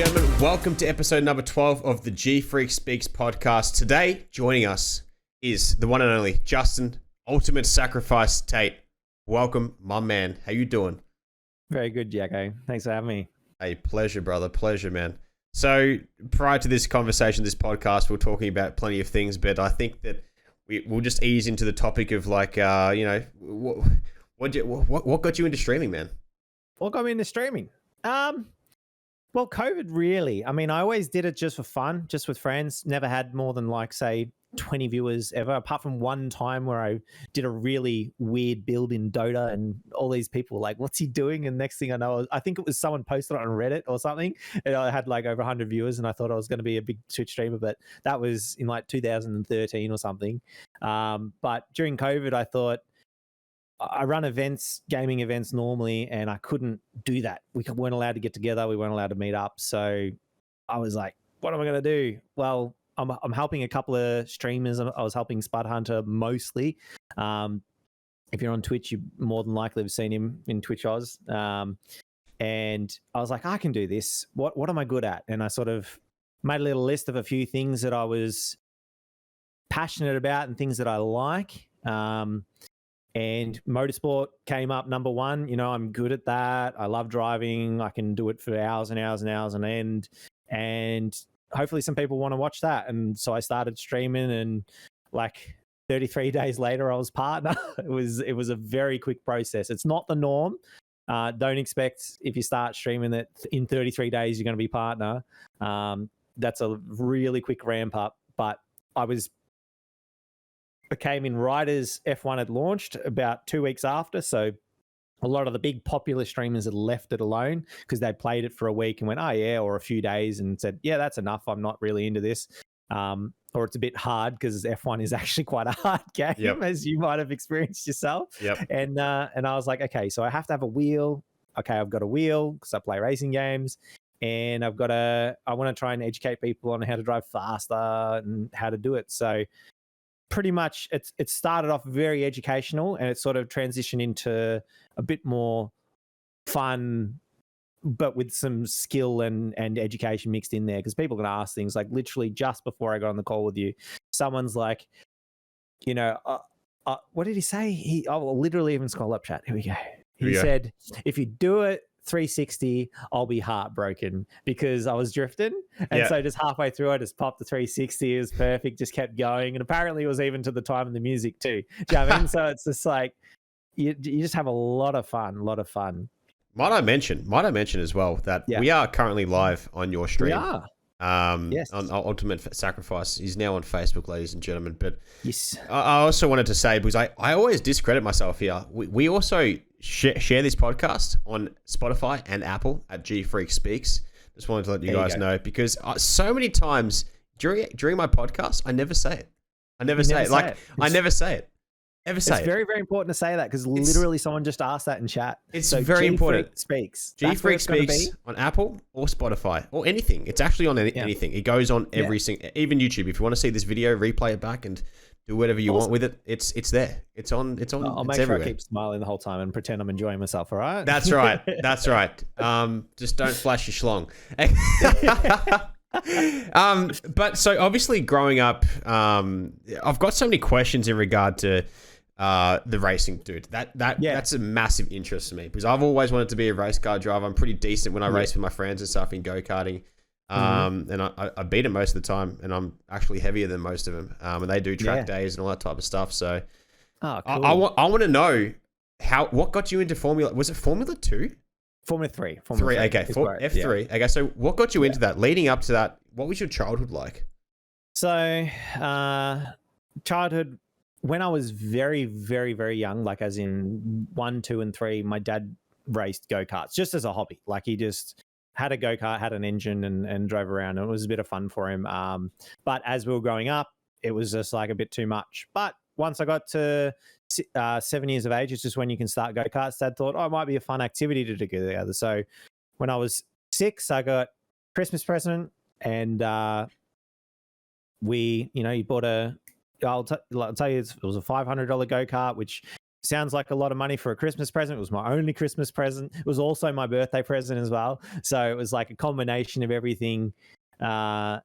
gentlemen, welcome to episode number 12 of the GFreak Speaks podcast. Today, joining us is the one and only Justin, Ultimate.Sacrifice TATE. Welcome, my man. How you doing? Very good, Jacko. Thanks for having me. A pleasure, brother. Pleasure, man. So, prior to this conversation, this podcast, we're talking about plenty of things, but I think that we'll just ease into the topic of what got you into streaming, man? What got me into streaming? Well, COVID really. I mean, I always did it just for fun, just with friends. Never had more than say 20 viewers ever, apart from one time where I did a really weird build in Dota and all these people were like, what's he doing? And next thing I know, I think it was someone posted on Reddit or something. And I had over 100 viewers and I thought I was going to be a big Twitch streamer, but that was in 2013 or something. But during COVID, I thought, I run gaming events normally, and I couldn't do that. We weren't allowed to get together. We weren't allowed to meet up. So I was like, what am I going to do? Well, I'm helping a couple of streamers. I was helping Spud Hunter mostly. If you're on Twitch, you more than likely have seen him in Twitch Oz. And I was like, I can do this. What am I good at? And I sort of made a little list of a few things that I was passionate about and things that I like. And motorsport came up number one. I'm good at that. I love driving. I can do it for hours and hours and hours on end. And hopefully some people want to watch that. And so I started streaming, and 33 days later, I was partner. It was a very quick process. It's not the norm. Don't expect if you start streaming that in 33 days you're going to be partner. That's a really quick ramp up. But I came in right as F1 had launched about 2 weeks after. So a lot of the big popular streamers had left it alone because they played it for a week and went, oh yeah, or a few days and said, yeah, that's enough. I'm not really into this. Or it's a bit hard because F1 is actually quite a hard game, yep, as you might have experienced yourself. Yep. And I was like, okay, so I have to have a wheel. Okay, I've got a wheel because I play racing games. And I want to try and educate people on how to drive faster and how to do it. So pretty much it started off very educational, and it sort of transitioned into a bit more fun, but with some skill and education mixed in there, because people are going to ask things literally just before I got on the call with you, someone's like, what did he say? I'll literally even scroll up chat. Here we go. He said, if you do it 360, I'll be heartbroken, because I was drifting. And so just halfway through, I just popped the 360. It was perfect, just kept going. And apparently it was even to the time of the music too. Do you know what I mean? So it's just you just have a lot of fun. Might I mention as well that we are currently live on your stream. We are. Yes. On Ultimate Sacrifice. He's now on Facebook, ladies and gentlemen. But yes, I also wanted to say, because I always discredit myself here, we also share this podcast on Spotify and Apple at GFreak Speaks. Just wanted to let you guys know, because so many times during my podcast, I never say it. I never say it. It's very, very important to say that, because literally someone just asked that in chat. It's so very important. GFreak Speaks be on Apple or Spotify or anything. It's actually on anything. It goes on every single, even YouTube. If you want to see this video, replay it back and do whatever you want with it. It's there. It's on. I'll make sure I keep smiling the whole time and pretend I'm enjoying myself. All right. That's right. That's right. Just don't flash your schlong. But so obviously growing up, I've got so many questions in regard to the racing, dude. That's a massive interest to me, because I've always wanted to be a race car driver. I'm pretty decent when I race with my friends and stuff in GoKarting. And I beat them most of the time, and I'm actually heavier than most of them. And they do track days and all that type of stuff. So cool. I want to know what got you into Formula. Was it Formula 2? Formula 3. Formula 3. Okay, F3. Yeah. Okay, so what got you into that? Leading up to that, what was your childhood like? So childhood, when I was very, very, very young, as in 1, 2, and 3, my dad raced go-karts just as a hobby. He just had a go-kart, had an engine, and drove around. And it was a bit of fun for him. But as we were growing up, it was just a bit too much. But once I got to 7 years of age, it's just when you can start go-karts. Dad thought, it might be a fun activity to do together. So when I was 6, I got Christmas present, and he bought I'll tell you, it was a $500 go-kart, which sounds like a lot of money for a Christmas present. It was my only Christmas present. It was also my birthday present as well. So it was like a combination of everything. But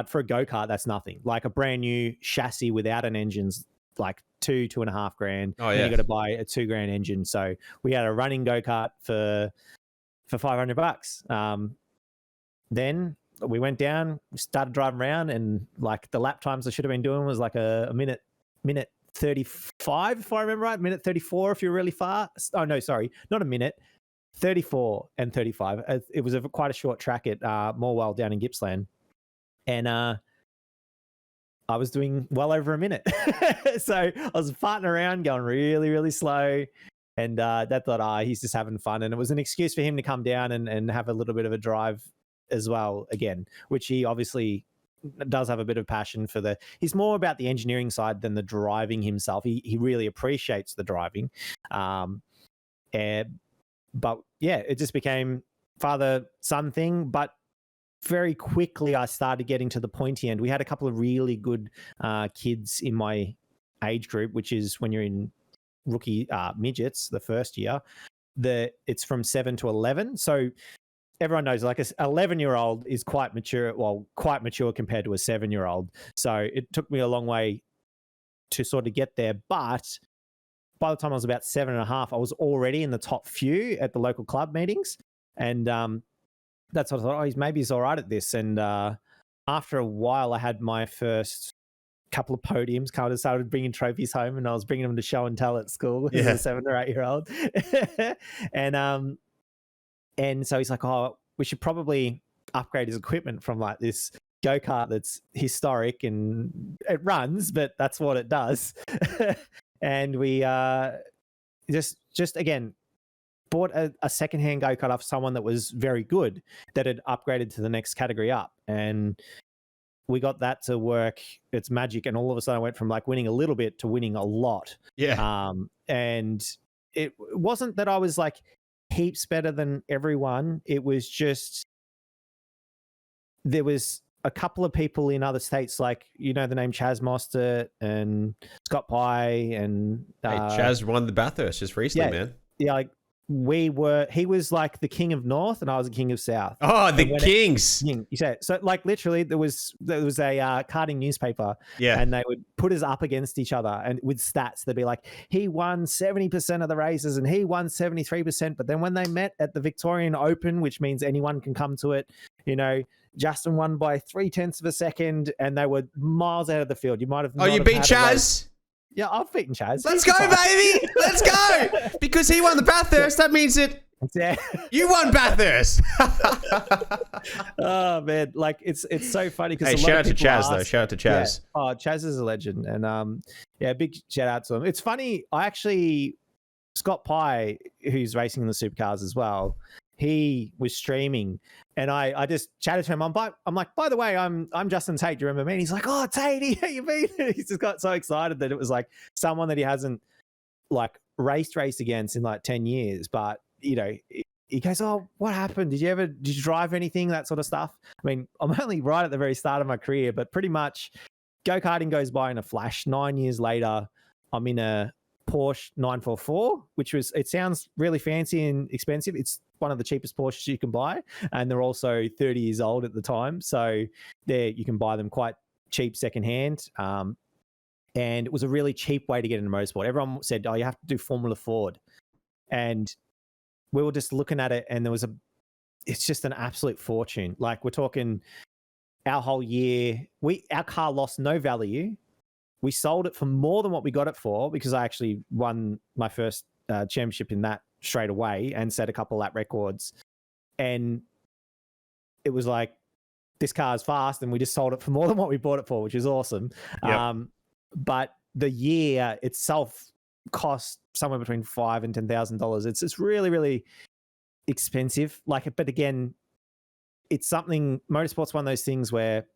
for a go-kart, that's nothing. Like a brand new chassis without an engine's like $2.5 grand. Oh, yeah. And you got to buy a $2 grand engine. So we had a running go-kart for $500. Then we went down, started driving around, and like the lap times I should have been doing was like a minute 35, if I remember right, minute 34 if you're really fast. Oh, no, sorry, not a minute, 34 and 35. It was quite a short track at Morwell down in Gippsland. And I was doing well over a minute. So I was farting around, going really, really slow. And that thought, he's just having fun. And it was an excuse for him to come down and have a little bit of a drive as well again, which he obviously does have a bit of passion for. He's more about the engineering side than the driving himself. He really appreciates the driving. But yeah, it just became father-son thing. But very quickly I started getting to the pointy end. We had a couple of really good kids in my age group, which is when you're in rookie midgets, the first year. It's from 7 to 11. So everyone knows like an 11-year-old is quite mature compared to a 7-year-old. So it took me a long way to sort of get there. But by the time I was about 7.5, I was already in the top few at the local club meetings. And that's what I thought, maybe he's all right at this. And after a while, I had my first couple of podiums, kind of started bringing trophies home, and I was bringing them to show and tell at school as a 7 or 8-year-old. And so he's like, we should probably upgrade his equipment from like this go-kart that's historic and it runs, but that's what it does. And we just again, bought a secondhand go-kart off someone that was very good, that had upgraded to the next category up. And we got that to work. It's magic. And all of a sudden I went from like winning a little bit to winning a lot. Yeah. And it wasn't that I was like heaps better than everyone. It was just, there was a couple of people in other states, like, you know, the name Chaz Mostert and Scott Pye and Chaz won the Bathurst just recently, man. Yeah, like he was like the king of North and I was the king of South. Oh, the kings. You said so, like literally there was a karting newspaper, and they would put us up against each other, and with stats they'd be like, he won 70% of the races and he won 73%, but then when they met at the Victorian Open, which means anyone can come to it, you know, Justin won by 0.3 of a second and they were miles out of the field. You might have you beat Chaz? Yeah, I've beaten Chaz. Let's go, baby. Let's go. Because he won the Bathurst, that means that you won Bathurst. Oh, man. Like, it's so funny. Hey, shout out to Chaz, though. Shout out to Chaz. Yeah. Oh, Chaz is a legend. And, big shout out to him. It's funny. Scott Pye, who's racing in the supercars as well, he was streaming and I just chatted to him. I'm like, by the way, I'm Justin Tate. Do you remember me? And he's like, oh, Tate, how you been? He's just got so excited that it was like someone that he hasn't like raced against in like 10 years. But, you know, he goes, oh, what happened? Did you drive anything? That sort of stuff. I mean, I'm only right at the very start of my career, but pretty much go-karting goes by in a flash. 9 years later, I'm in a Porsche 944, it sounds really fancy and expensive. It's one of the cheapest Porsches you can buy, and they're also 30 years old at the time, so you can buy them quite cheap secondhand. And it was a really cheap way to get into motorsport. Everyone said, you have to do Formula Ford, and we were just looking at it, and it's just an absolute fortune. Like, we're talking our whole year, our car lost no value. We sold it for more than what we got it for, because I actually won my first championship in that straight away and set a couple lap records. And it was like, this car is fast, and we just sold it for more than what we bought it for, which is awesome. Yep. But the year itself cost somewhere between $5,000 and $10,000. It's really, really expensive. But again, it's something. Motorsport's one of those things where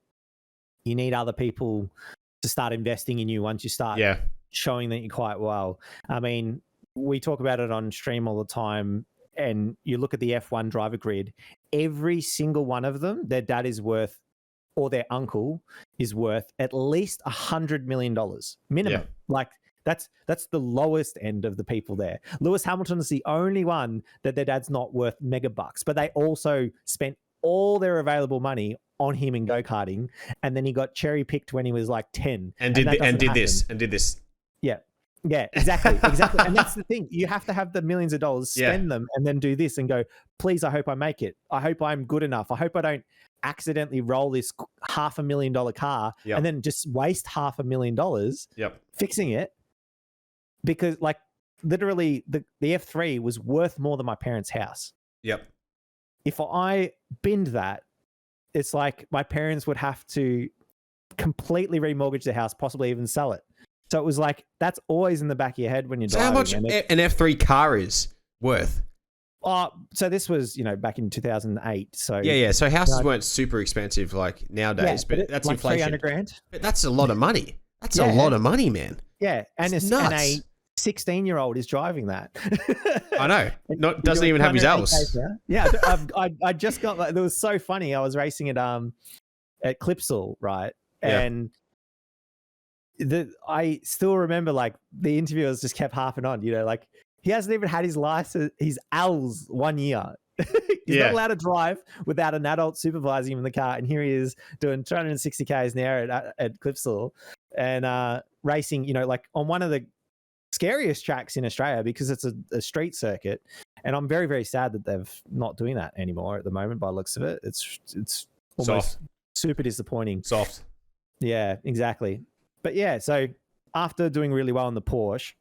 you need other people to start investing in you once you start showing that you're quite well. I mean, we talk about it on stream all the time, and you look at the F1 driver grid, every single one of them, their dad is worth, or their uncle is worth at least $100 million minimum. Yeah. Like, That's the lowest end of the people there. Lewis Hamilton is the only one that their dad's not worth mega bucks, but they also spent all their available money on him in go-karting, and then he got cherry picked when he was like 10 and did this. Yeah, exactly. And that's the thing. You have to have the millions of dollars, spend them, and then do this and go, please, I hope I make it. I hope I'm good enough. I hope I don't accidentally roll this $500,000 car and then just waste $500,000 fixing it. Because like literally the F3 was worth more than my parents' house. Yep. If I binned that, it's like my parents would have to completely remortgage the house, possibly even sell it. So it was like, that's always in the back of your head when you're driving. How much an F3 car is worth? So this was, back in 2008. So yeah. So houses weren't super expensive like nowadays, but that's like inflation. 300 grand. But that's a lot of money. That's a lot of money, man. Yeah, and it's nuts. And a 16-year-old is driving that. I know. Doesn't even have his L's. Yeah, I just got like, it was so funny. I was racing at Clipsal, right? And I still remember like the interviewers just kept harping on, like he hasn't even had his license, his L's 1 year. He's not allowed to drive without an adult supervising him in the car. And here he is doing 260 Ks an hour at Clipsal and racing, like on one of the scariest tracks in Australia because it's a street circuit. And I'm very, very sad that they're not doing that anymore at the moment by the looks of it. It's almost super disappointing. Soft. Yeah, exactly. But yeah, so after doing really well in the Porsche,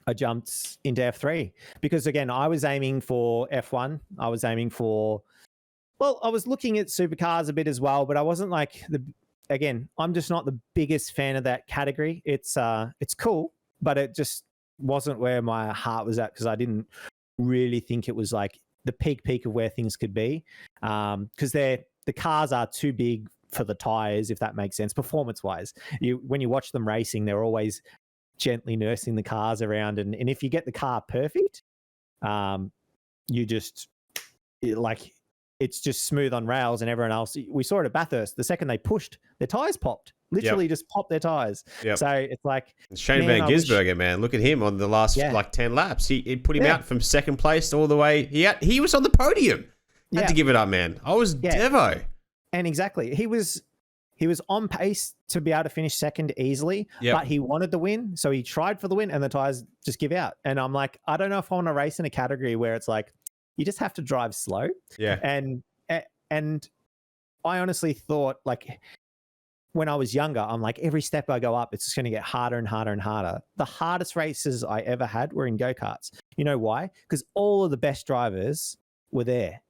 I jumped into F3 because again, I was aiming for F1. I was aiming for, I was looking at supercars a bit as well, but I wasn't like I'm just not the biggest fan of that category. It's cool, but it just wasn't where my heart was at because I didn't really think it was like the peak of where things could be. Because the cars are too big for the tires, if that makes sense, performance-wise. When you watch them racing, they're always gently nursing the cars around, and if you get the car perfect, you just it's just smooth on rails, and everyone else. We saw it at Bathurst. The second they pushed, their tires popped. Literally just popped their tires. Yep. So it's like Shane Van Gisbergen, man. Look at him on the last 10 laps. He put him out from second place all the way. He was on the podium. Had to give it up, man. I was Devo. And exactly, he was on pace to be able to finish second easily, but he wanted the win, so he tried for the win, and the tires just give out. And I'm like, I don't know if I want to race in a category where it's like you just have to drive slow. Yeah. And I honestly thought, like, when I was younger, I'm like, every step I go up, it's just going to get harder and harder and harder. The hardest races I ever had were in go-karts. You know why? Because all of the best drivers were there.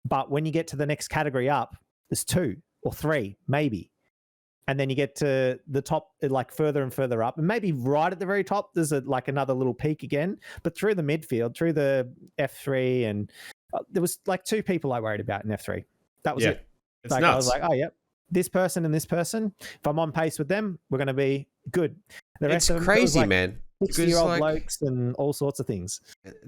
But when you get to the next category up, there's 2 or 3, maybe. And then you get to the top, like further and further up. And maybe right at the very top, there's like another little peak again. But through the midfield, through the F3, and there was like 2 people I worried about in F3. That was it. It's nuts. I was like, oh, yep. This person and this person, if I'm on pace with them, we're going to be good. The rest it's of them, crazy, man. 60-year-old blokes and all sorts of things.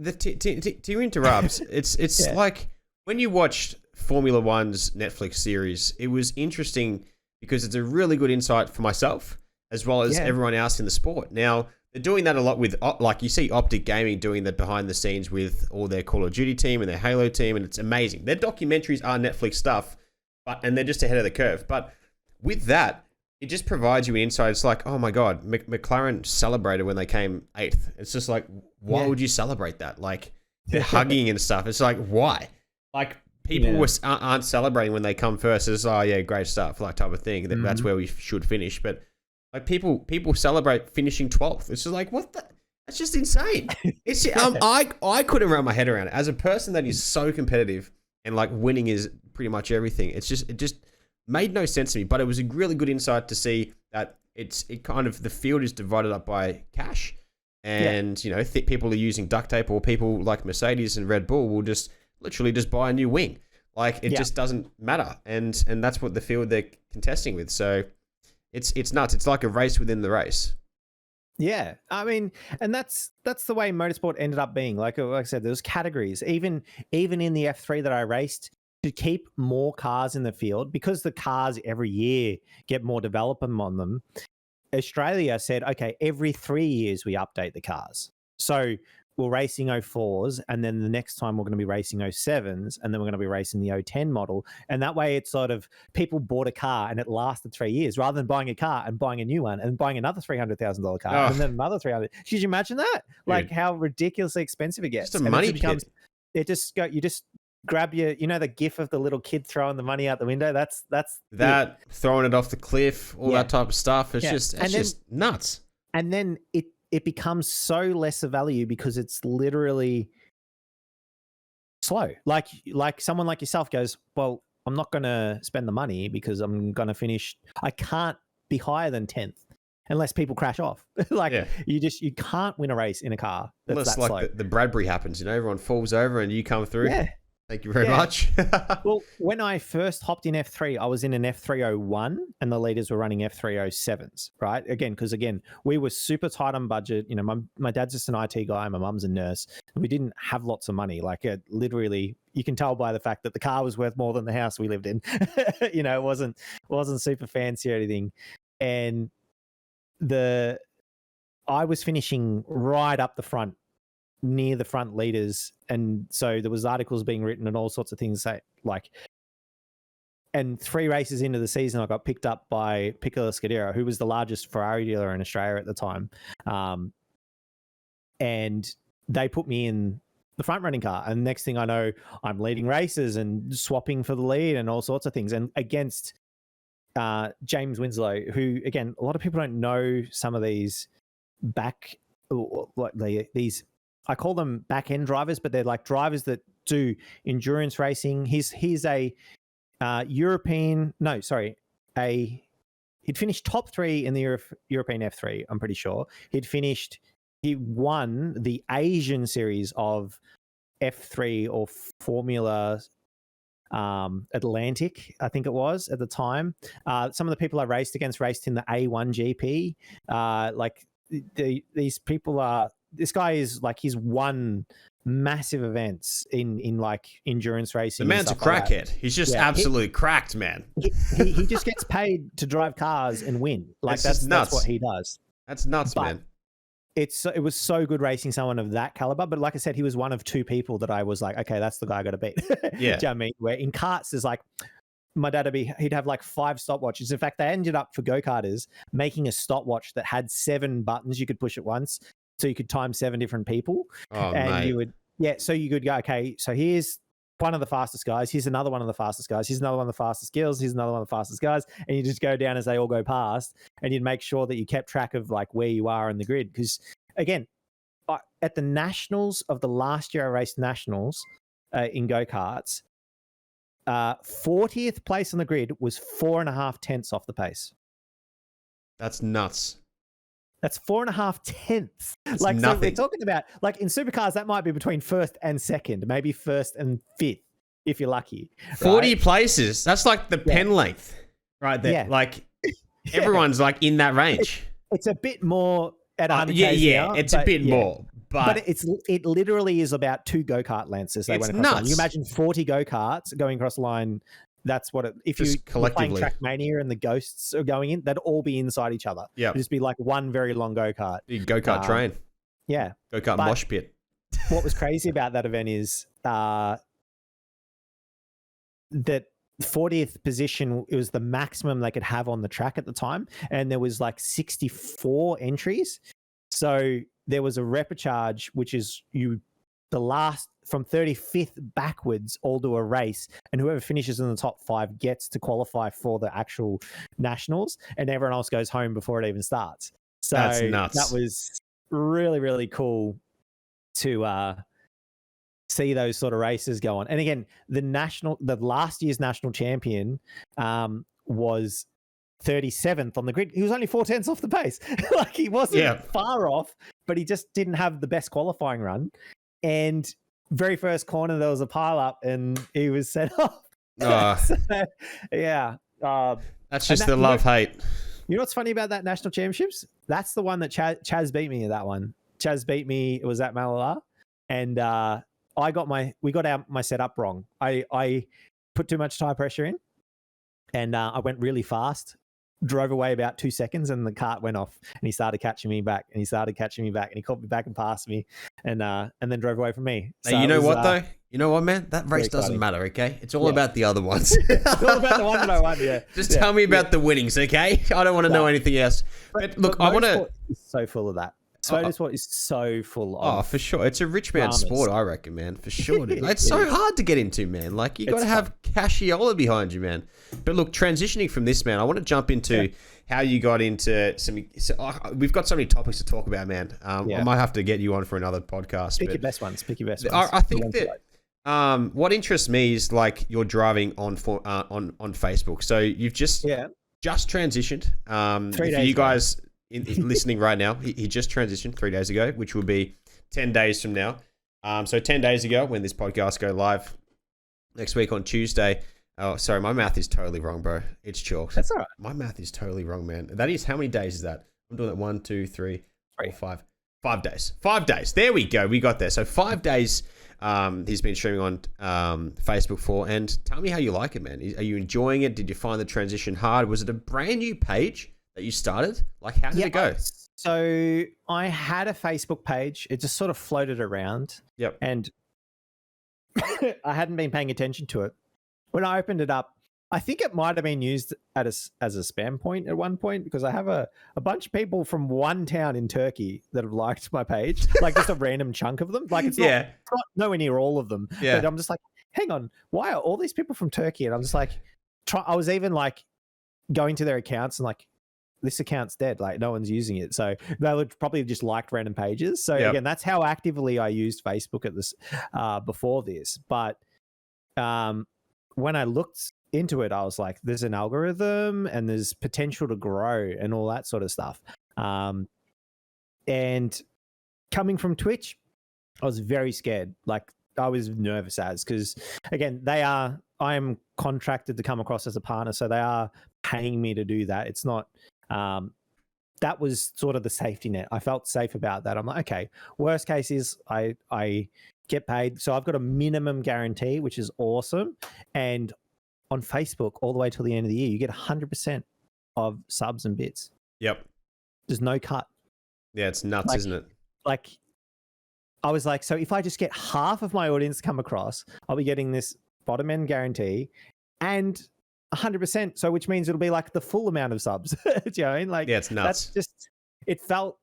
To interrupt, it's like when you watched Formula One's Netflix series, it was interesting because it's a really good insight for myself as well as everyone else in the sport. Now, they're doing that a lot with, like you see Optic Gaming doing that behind the scenes with all their Call of Duty team and their Halo team, and it's amazing. Their documentaries are Netflix stuff, and they're just ahead of the curve. But with that, it just provides you an insight. It's like, oh my God, McLaren celebrated when they came 8th. It's just like, why would you celebrate that? Like, they're hugging and stuff. It's like, why? Like, people aren't celebrating when they come first. It's, oh yeah, great stuff, like type of thing. That's where we should finish. But like people celebrate finishing 12th. It's just like, what the? That's just insane. It's I couldn't wrap my head around it. As a person that is so competitive and like winning is pretty much everything. It just made no sense to me. But it was a really good insight to see that it kind of the field is divided up by cash, and people are using duct tape, or people like Mercedes and Red Bull will just literally just buy a new wing. Like it just doesn't matter, and that's what the field they're contesting with. So it's nuts. It's like a race within the race. Yeah, I mean, and that's the way motorsport ended up being. Like I said, there's categories. Even in the F3 that I raced, to keep more cars in the field, because the cars every year get more development on them. Australia said, okay, every 3 years we update the cars. So we're racing 04s, and then the next time we're going to be racing 07s, and then we're going to be racing the 010 model. And that way it's sort of people bought a car and it lasted 3 years rather than buying a car and buying a new one and buying another $300,000 car and then another 300. Could you imagine that? Like how ridiculously expensive it gets. Just a money pit. You just grab your, the gif of the little kid throwing the money out the window. That's that throwing it off the cliff, all that type of stuff. It's just nuts. And then it becomes so less of value because it's literally slow. Like someone like yourself goes, well, I'm not going to spend the money because I'm going to finish. I can't be higher than 10th unless people crash off. You can't win a race in a car. Unless the Bradbury happens, everyone falls over and you come through. Yeah. Thank you very much. Well, when I first hopped in F3, I was in an F301 and the leaders were running F307s, right? Again, we were super tight on budget. My dad's just an IT guy. My mum's a nurse. And we didn't have lots of money. Literally, you can tell by the fact that the car was worth more than the house we lived in. It wasn't super fancy or anything. And I was finishing right up the front, near the front leaders, and so there was articles being written and all sorts of things and 3 races into the season I got picked up by Piccolo Scudero, who was the largest Ferrari dealer in Australia at the time, and they put me in the front running car, and next thing I know I'm leading races and swapping for the lead and all sorts of things, and against James Winslow, who again a lot of people don't know some of these these I call them back-end drivers, but they're like drivers that do endurance racing. He's a he'd finished top 3 in the European F3, I'm pretty sure. He won the Asian series of F3 or Formula Atlantic, I think it was at the time. Some of the people I raced against raced in the A1 GP. These people are... This guy is he's won massive events in endurance racing. The man's a crackhead. He's just absolutely cracked, man. He just gets paid to drive cars and win. That's what he does. That's nuts, man. It was so good racing someone of that caliber. But like I said, he was one of 2 people that I was like, okay, that's the guy I got to beat. Yeah. Do you know what I mean? Where in karts, there's my dad he'd have 5 stopwatches. In fact, they ended up for go-karters making a stopwatch that had 7 buttons you could push at once. So you could time 7 different people. Oh, and mate. So you could go, okay, so here's one of the fastest guys. Here's another one of the fastest guys. Here's another one of the fastest girls. Here's another one of the fastest guys. And you just go down as they all go past, and you'd make sure that you kept track of where you are in the grid. Because again, at the nationals of the last year I raced nationals in go-karts, 40th place on the grid was 4.5 tenths off the pace. That's nuts. That's 4.5 tenths. That's So nothing. we're talking about in supercars, that might be between 1st and 2nd, maybe 1st and 5th, if you're lucky. 40 places. That's like the pen length right there. Yeah. Everyone's in that range. It's a bit more at 100 Yeah. It's a bit more. But it literally is about 2 go-kart lengths as they went across the line. You imagine 40 go-karts going across the line. That's what if you're playing Trackmania and the ghosts are going in, they'd all be inside each other. Yeah. It'd just be one very long go-kart. Go-kart train. Yeah. Go-kart mosh pit. What was crazy about that event is that 40th position, it was the maximum they could have on the track at the time. And there was 64 entries. So there was a repechage, which is the last from 35th backwards all do a race, and whoever finishes in the top 5 gets to qualify for the actual nationals, and everyone else goes home before it even starts. So that's nuts. That was really, really cool to see those sort of races go on. And again, the last year's national champion was 37th on the grid. He was only 4 tenths off the pace. He wasn't far off, but he just didn't have the best qualifying run. And very first corner, there was a pile up and he was set off. So, yeah. That's just the love-hate. You know what's funny about that national championships? That's the one that Chaz beat me in that one. Chaz beat me. It was at Malala. And we got my setup wrong. I put too much tire pressure in and I went really fast drove away about 2 seconds and the cart went off and he started catching me back and he caught me back and passed me and then drove away from me. So you know what though? You know what, man? That race doesn't matter, okay? It's all about the other ones. It's all about the one that I won, yeah. Just tell me about the winnings, okay? I don't want to know anything else. But look, I want to... so full of that. Motorsport is so full of... Oh, for sure. It's a rich man's sport, I reckon, man. For sure. It's so hard to get into, man. Like, you got to have cassiola behind you, man. But look, transitioning from this, man, I want to jump into how you got into some... we've got so many topics to talk about, man. I might have to get you on for another podcast. Pick your best ones. I think that... what interests me is like your driving on Facebook. So you've just transitioned. 3 days for you guys listening right now, he just transitioned 3 days ago, which will be 10 days from now. So 10 days ago when this podcast go live next week on Tuesday. Oh, sorry, my math is totally wrong, bro. It's chalk. That's all right. My math is totally wrong, man. That is, how many days is that? I'm doing that 1, 2, 3, 4, 5. 5 days. 5 days. There we go. We got there. So 5 days he's been streaming on Facebook for. And tell me how you like it, man. Are you enjoying it? Did you find the transition hard? Was it a brand new page that you started? Like, how did it go? So I had a Facebook page. It just sort of floated around. Yep. And I hadn't been paying attention to it. When I opened it up, I think it might have been used as a spam point at one point because I have a bunch of people from one town in Turkey that have liked my page, like just a random chunk of them. Like it's not nowhere near all of them. Yeah. But I'm just like, hang on, why are all these people from Turkey? And I'm just like, I was even like going to their accounts and like, this account's dead. Like no one's using it. So they would probably have just liked random pages. So again, that's how actively I used Facebook at this before this. But when I looked into it, I was like, there's an algorithm and there's potential to grow and all that sort of stuff. And coming from Twitch, I was very scared. Like I was nervous because again, I am contracted to come across as a partner. So they are paying me to do that. It's not, that was sort of the safety net. I felt safe about that. I'm like, okay, worst case is I get paid. So I've got a minimum guarantee, which is awesome. And on Facebook, all the way till the end of the year, you get 100% of subs and bits. Yep. There's no cut. Yeah, it's nuts, isn't it? Like, I was like, so if I just get half of my audience to come across, I'll be getting this bottom end guarantee and 100%. So which means it'll be like the full amount of subs. Do you know what I mean? Like, yeah, it's nuts. That's just, it felt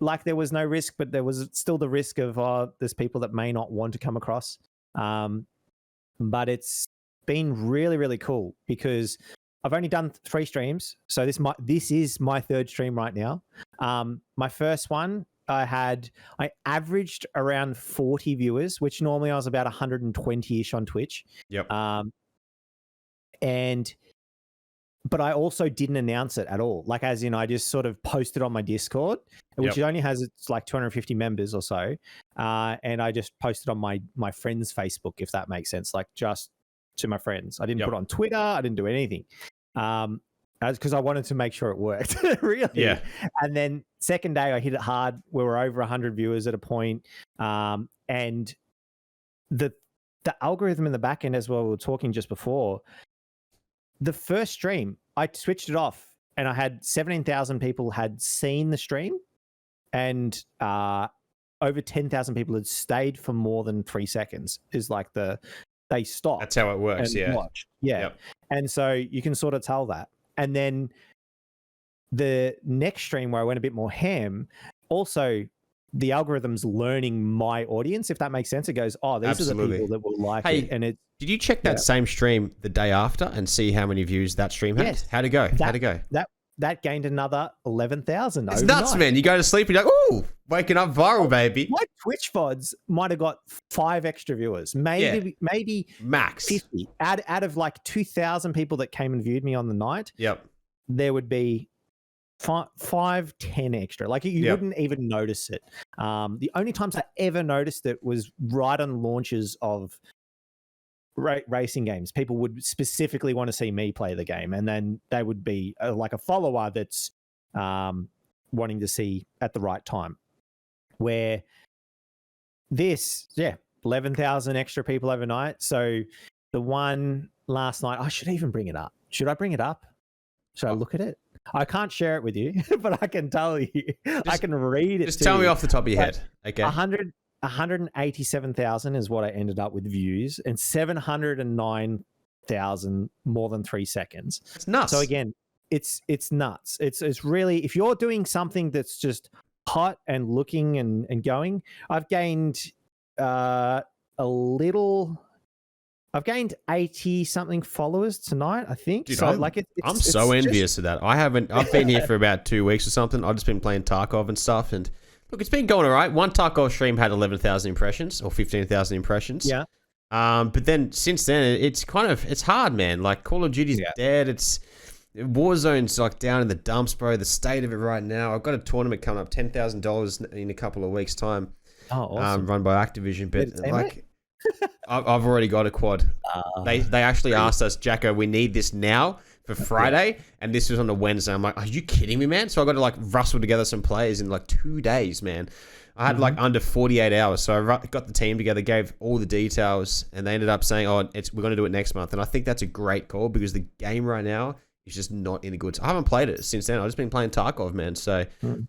like there was no risk, but there was still the risk of there's people that may not want to come across. But it's been really, really cool because I've only done 3 streams. So this is my 3rd stream right now. My first one, I averaged around 40 viewers, which normally I was about 120-ish on Twitch. Yep. But I also didn't announce it at all. Like, as in, I just sort of posted on my Discord, which only has it's like 250 members or so. And I just posted on my friends' Facebook, if that makes sense, like just to my friends. I didn't put it on Twitter. I didn't do anything. Because I wanted to make sure it worked, really. Yeah. And then second day, I hit it hard. We were over 100 viewers at a point. And the algorithm in the back end, as well, we were talking just before, the first stream, I switched it off and I had 17,000 people had seen the stream and over 10,000 people had stayed for more than 3 seconds is like they stopped. That's how it works, and watched. Yeah. Yep. And so you can sort of tell that. And then the next stream where I went a bit more ham, also the algorithm's learning my audience, if that makes sense. It goes, oh, these are the people that will like it. And it. Did you check that same stream the day after and see how many views that stream had? Yes. How'd it go? How'd it go? That gained another 11,000. It's nuts, man. You go to sleep and you're like, ooh, waking up viral, baby. My Twitch VODs might have got 5 extra viewers, maybe max 50 out of like 2,000 people that came and viewed me on the night. Yep. There would be 5, 10 extra. Like you wouldn't even notice it. The only times I ever noticed it was right on launches of racing games. People would specifically want to see me play the game, and then they would be like a follower that's wanting to see at the right time. Where this, 11,000 extra people overnight. So the one last night, I should even bring it up. Should I bring it up? Should I look at it? I can't share it with you, but I can tell you. I can read it. Just tell me off the top of your head. Okay. 187,000 is what I ended up with views, and 709,000 more than 3 seconds. It's nuts. So again, it's nuts. It's really, if you're doing something that's just hot and looking and going, I've gained I've gained 80 something followers tonight, I think. Dude, so I'm so envious of that. I've been here for about 2 weeks or something. I've just been playing Tarkov and stuff, and look, it's been going all right. One Tarkov stream had 11,000 impressions or 15,000 impressions. Yeah. But then since then, it's hard, man. Like Call of Duty's dead. Warzone's like down in the dumps, bro. The state of it right now. I've got a tournament coming up, $10,000 in a couple of weeks' time. Oh, awesome. Run by Activision, but like, I've already got a quad. They actually asked us, Jacko, we need this now for Friday, and this was on a Wednesday. I'm like, are you kidding me, man? So I got to like rustle together some players in like 2 days, man. I had like under 48 hours, so I got the team together, gave all the details, and they ended up saying, "Oh, we're going to do it next month." And I think that's a great call because the game right now is just not in the goods. I haven't played it since then. I've just been playing Tarkov, man. So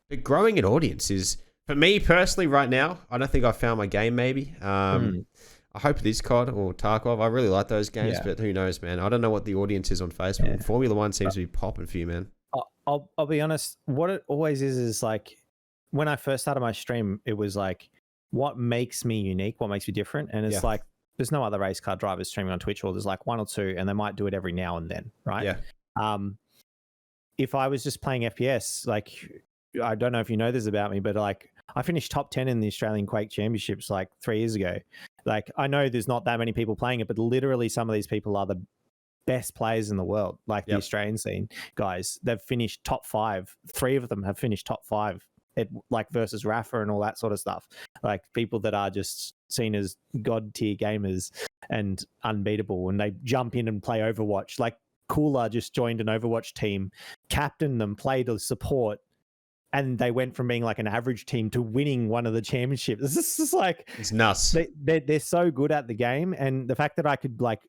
but growing an audience is, for me personally, right now, I don't think I've found my game. Maybe. I hope it is COD or Tarkov. I really like those games, but who knows, man? I don't know what the audience is on Facebook. Yeah. Formula One seems to be popping for you, man. I'll be honest. What it always is like, when I first started my stream, it was like, what makes me unique? What makes me different? And it's like, there's no other race car drivers streaming on Twitch, or there's like one or two, and they might do it every now and then, right? Yeah. If I was just playing FPS, like, I don't know if you know this about me, but like, I finished top 10 in the Australian Quake Championships like 3 years ago. Like, I know there's not that many people playing it, but literally some of these people are the best players in the world, like the Australian scene guys. They've finished top 5. 3 of them have finished top 5 at like versus Rafa and all that sort of stuff. Like people that are just seen as god tier gamers and unbeatable, and they jump in and play Overwatch. Like Cooler just joined an Overwatch team, captained them, played a support, and they went from being like an average team to winning one of the championships. It's just like, it's nuts. They're so good at the game, and the fact that I could like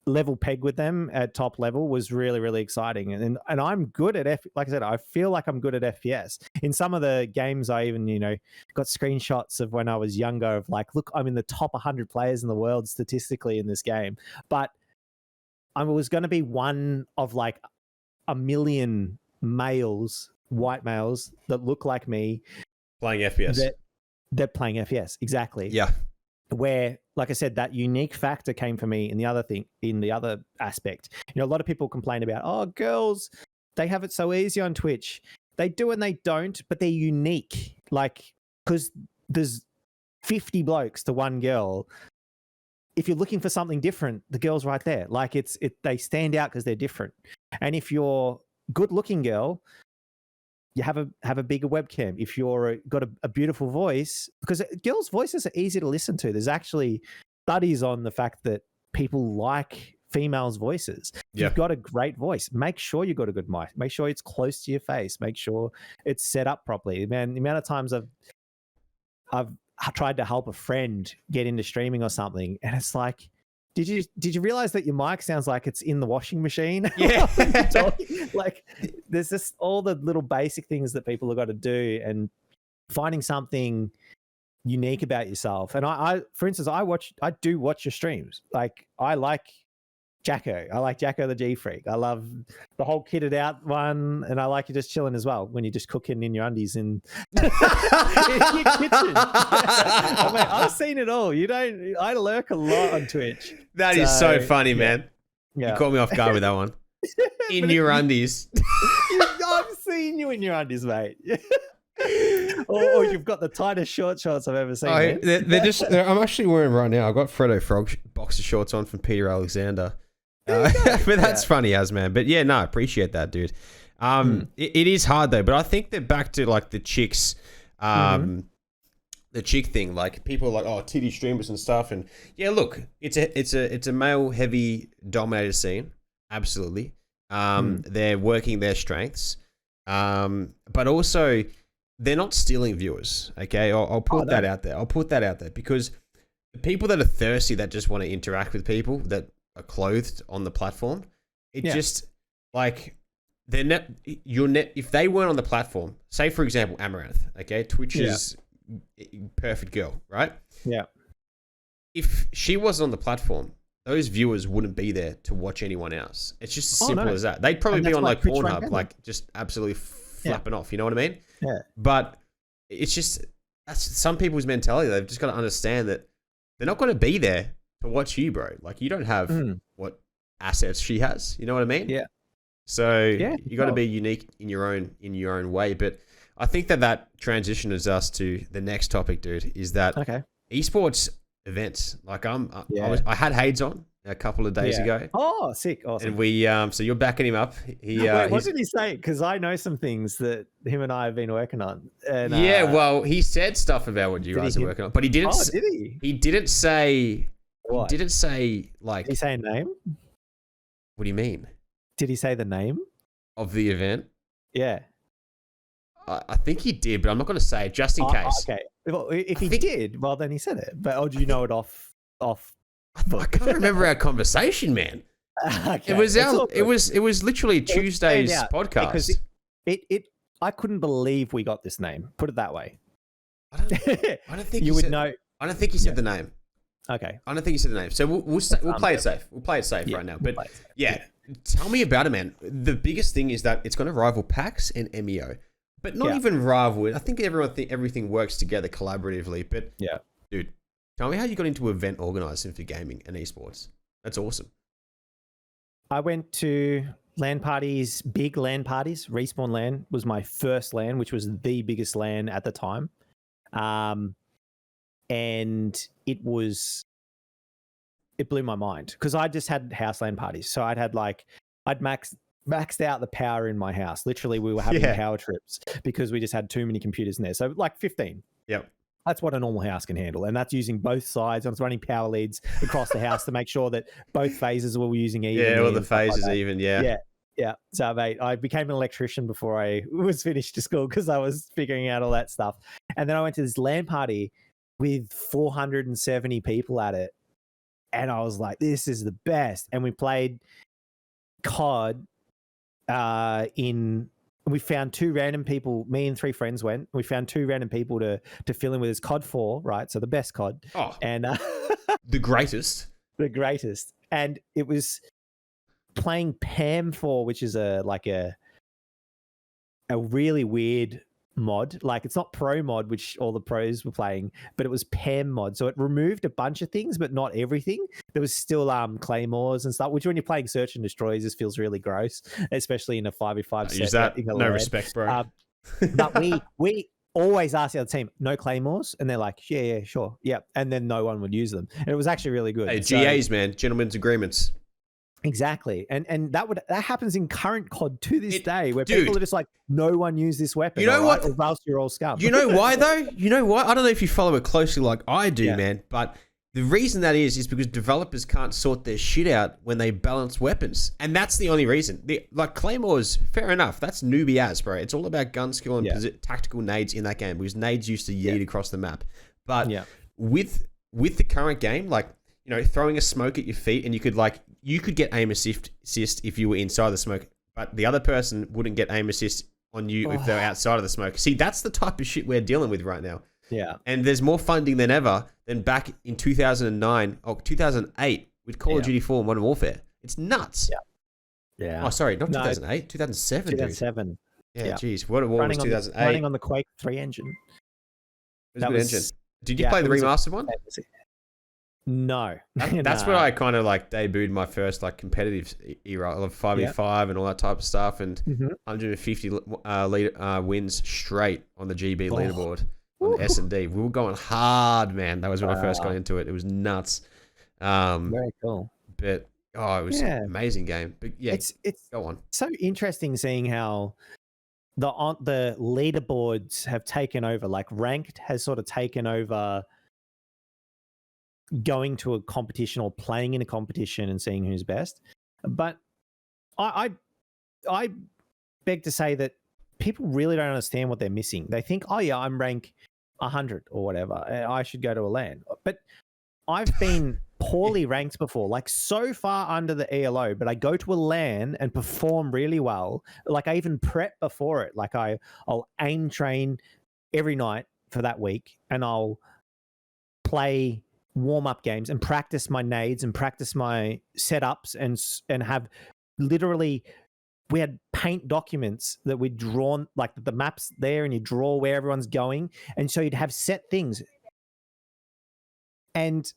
level peg with them at top level was really, really exciting. And I'm good at like I said, I feel like I'm good at FPS. In some of the games, I even got screenshots of when I was younger of like, look, I'm in the top 100 players in the world statistically in this game, but I was going to be one of like a million males, white males that look like me playing FPS. They're playing FPS, exactly. Yeah. Where, like I said, that unique factor came for me in the other aspect. A lot of people complain about, oh, girls, they have it so easy on Twitch. They do and they don't, but they're unique. Like, because there's 50 blokes to one girl. If you're looking for something different, the girl's right there. Like they stand out because they're different. And if you're a good-looking girl, you have a bigger webcam. If you're got a beautiful voice, because girls' voices are easy to listen to. There's actually studies on the fact that people like females' voices. If you've got a great voice, make sure you've got a good mic. Make sure it's close to your face. Make sure it's set up properly. Man, the amount of times I've tried to help a friend get into streaming or something, and it's like, did you realize that your mic sounds like it's in the washing machine? Yeah. Like, there's just all the little basic things that people have got to do, and finding something unique about yourself. And I for instance, I do watch your streams. Like, I like Jacko. I like Jacko the GFreak. I love the whole kitted out one, and I like you just chilling as well when you're just cooking in your undies in your kitchen. I've seen it all. I lurk a lot on Twitch. That is so funny, man. Yeah. You caught me off guard with that one. In your undies. I've seen you in your undies, mate. or you've got the tightest shorts I've ever seen. I'm actually wearing right now. I've got Frodo Frog boxer shorts on from Peter Alexander. But that's funny as, man. But yeah, no, I appreciate that, dude. It is hard though, but I think they're back to like the chicks, the chick thing. Like people are like, oh, titty streamers and stuff. And yeah, look, it's a male heavy dominated scene. Absolutely. They're working their strengths. But also they're not stealing viewers. Okay. I'll put that out there. I'll put that out there because the people that are thirsty, that just want to interact with people that are clothed on the platform, just like if they weren't on the platform, say for example Amaranth, okay, Twitch's perfect girl, right? Yeah. If she wasn't on the platform, those viewers wouldn't be there to watch anyone else. It's just as simple as that. They'd probably be on like Pornhub, like just absolutely flapping off. You know what I mean? Yeah. But it's just that's some people's mentality. They've just got to understand that they're not going to be there to watch you, bro. Like you don't have what assets she has. You know what I mean? Yeah. So you got to be unique in your own way. But I think that transitions us to the next topic, dude. Is that esports events? Like I had Hades on a couple of days ago. Oh, sick! Awesome. And we so you're backing him up. Wait, what did he say? Because I know some things that him and I have been working on. And, well, he said stuff about what you guys are working on, but he didn't. Did he? He didn't say. What? He didn't say like. Did he say a name? What do you mean? Did he say the name of the event? Yeah. I think he did, but I'm not going to say it just in case. Okay. Well, if he did, well, then he said it. But do you know it off? I can't remember our conversation, man. Okay. It was literally Tuesday's podcast. Because I couldn't believe we got this name. Put it that way. I don't think you would know. I don't think he said the name. Okay. I don't think he said the name. So we'll play it safe. We'll play it safe right now. But tell me about it, man. The biggest thing is that it's going to rival PAX and MEO, but not even rival it. I think everything works together collaboratively. But dude, tell me how you got into event organizing for gaming and esports. That's awesome. I went to LAN parties, big LAN parties. Respawn LAN was my first LAN, which was the biggest LAN at the time. And it blew my mind because I just had house LAN parties. So I'd maxed out the power in my house. Literally, we were having power trips because we just had too many computers in there. So like 15. Yep. That's what a normal house can handle. And that's using both sides. I was running power leads across the house to make sure that both phases were using even. Yeah, all the phases even, Yeah. So, mate, I became an electrician before I was finished to school because I was figuring out all that stuff. And then I went to this LAN party with 470 people at it. And I was like, this is the best. And we played COD we found two random people. Me and three friends went. We found two random people to fill in with us. COD 4, right? So the best COD. Oh, and the greatest. The greatest. And it was playing PAM 4, which is a really weird mod. Like it's not pro mod, which all the pros were playing, but it was PAM mod. So it removed a bunch of things, but not everything. There was still claymores and stuff, which when you're playing search and destroy just feels really gross, especially in a 5v5 set. Use that. No respect, bro. But we always ask the other team, no claymores? And they're like, yeah, sure. Yeah. And then no one would use them. And it was actually really good. Hey, GAs, man, gentlemen's agreements. Exactly. And that happens in current COD to this day where people are just like, no one use this weapon. You know what? Or else you're all scum. You know why though? You know why? I don't know if you follow it closely like I do, man, but the reason that is because developers can't sort their shit out when they balance weapons. And that's the only reason. Like Claymores, fair enough. That's newbie as, bro. It's all about gun skill and tactical nades in that game because nades used to yeet across the map. But with the current game, like, you know, throwing a smoke at your feet and you could get aim assist if you were inside the smoke, but the other person wouldn't get aim assist on you if they're outside of the smoke. See, that's the type of shit we're dealing with right now. Yeah. And there's more funding than ever than back in 2009 or 2008 with Call of Duty 4 and Modern Warfare. It's nuts. Yeah. Oh, sorry, not 2008, 2007. 2007. Yeah, geez. What was 2008? Running on the Quake 3 engine. It was a good engine. Did you play the remastered one? No. That's where I kind of like debuted my first like competitive era of 5v5 and all that type of stuff, and 150 wins straight on the GB leaderboard on the S&D. We were going hard, man. That was when I first got into it. It was nuts. Very cool. But it was an amazing game. But it's go on. So interesting seeing how the leaderboards have taken over. Like ranked has sort of taken over going to a competition or playing in a competition and seeing who's best. But I beg to say that people really don't understand what they're missing. They think, oh yeah, I'm rank 100 or whatever, I should go to a LAN. But I've been poorly ranked before, like so far under the ELO, but I go to a LAN and perform really well. Like I even prep before it. Like I'll aim train every night for that week, and I'll play warm-up games and practice my nades and practice my setups and have literally, we had paint documents that we'd drawn, like the maps there, and you draw where everyone's going, and so you'd have set things. And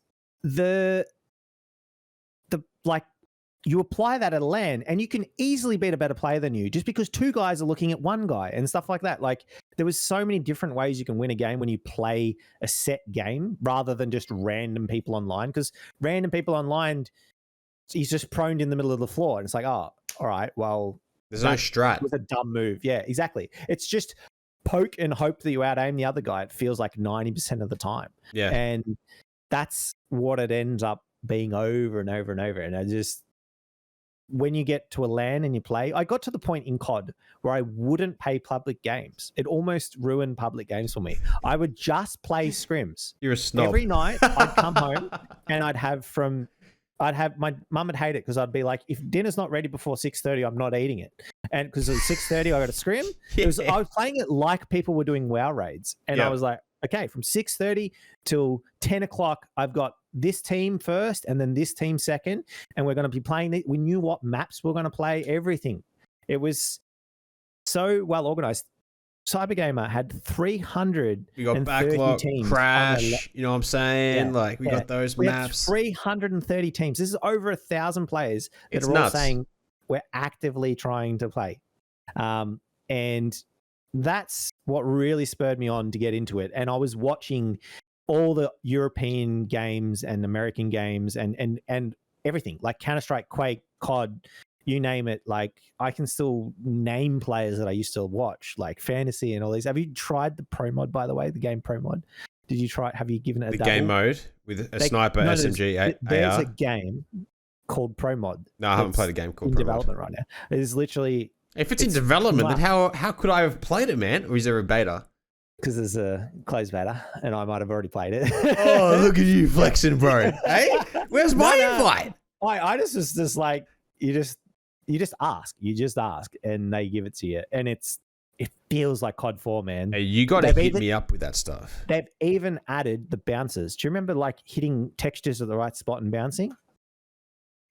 the like, you apply that at a LAN and you can easily beat a better player than you just because two guys are looking at one guy and stuff like that. Like, there was so many different ways you can win a game when you play a set game rather than just random people online, because random people online, he's just proned in the middle of the floor and it's like, oh, all right, well, there's no strat. It was a dumb move. Yeah, exactly. It's just poke and hope that you out-aim the other guy. It feels like 90% of the time. Yeah. And that's what it ends up being over and over and over. And I just, when you get to a LAN and you play, I got to the point in COD where I wouldn't pay public games. It almost ruined public games for me. I would just play scrims. You're a snob. Every night I'd come home and I'd have my mum would hate it because I'd be like, if dinner's not ready before 6:30, I'm not eating it. And because it was 6:30, I got a scrim. I was playing it like people were doing WoW raids. And I was like, okay, from 6:30 till 10 o'clock, I've got this team first and then this team second. And we're going to be playing. We knew what maps we're going to play, everything. It was so well organized. Cybergamer had 300. We got backlog, teams, crash, you know what I'm saying? Like, we got those maps. 330 teams. This is over 1,000 players that are all saying we're actively trying to play. And that's what really spurred me on to get into it. And I was watching all the European games and American games and everything, like Counter-Strike, Quake, COD, you name it. Like, I can still name players that I used to watch, like Fantasy and all these. Have you tried the Pro Mod, by the way, the game Pro Mod? Did you try? Have you given it a the double? game mode with a sniper, SMG, there's AR? a game called Pro Mod. No, I haven't played a game called in Pro development Mod. right now. It is literally. If it's in development, then how could I have played it, man? Or is there a beta? Because there's a closed beta, and I might have already played it. Oh, look at you flexing, bro. Hey, where's my invite? I just was just like, you just ask, and they give it to you, and it feels like COD 4, man. Hey, you got to hit me up with that stuff. They've even added the bouncers. Do you remember like hitting textures at the right spot and bouncing?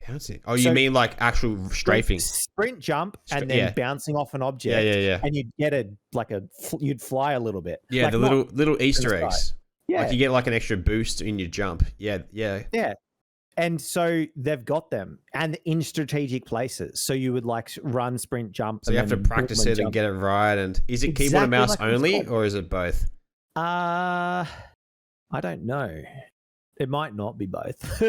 Bouncing? Oh, you mean like actual strafing? Sprint jump and then bouncing off an object. Yeah. And you'd get you'd fly a little bit. Yeah, like the little Easter eggs. Yeah. Like you get like an extra boost in your jump. Yeah. And so they've got them and in strategic places. So you would like run, sprint, jump. So you have to practice it and get it right. And is it keyboard and mouse only, or is it both? I don't know. It might not be both.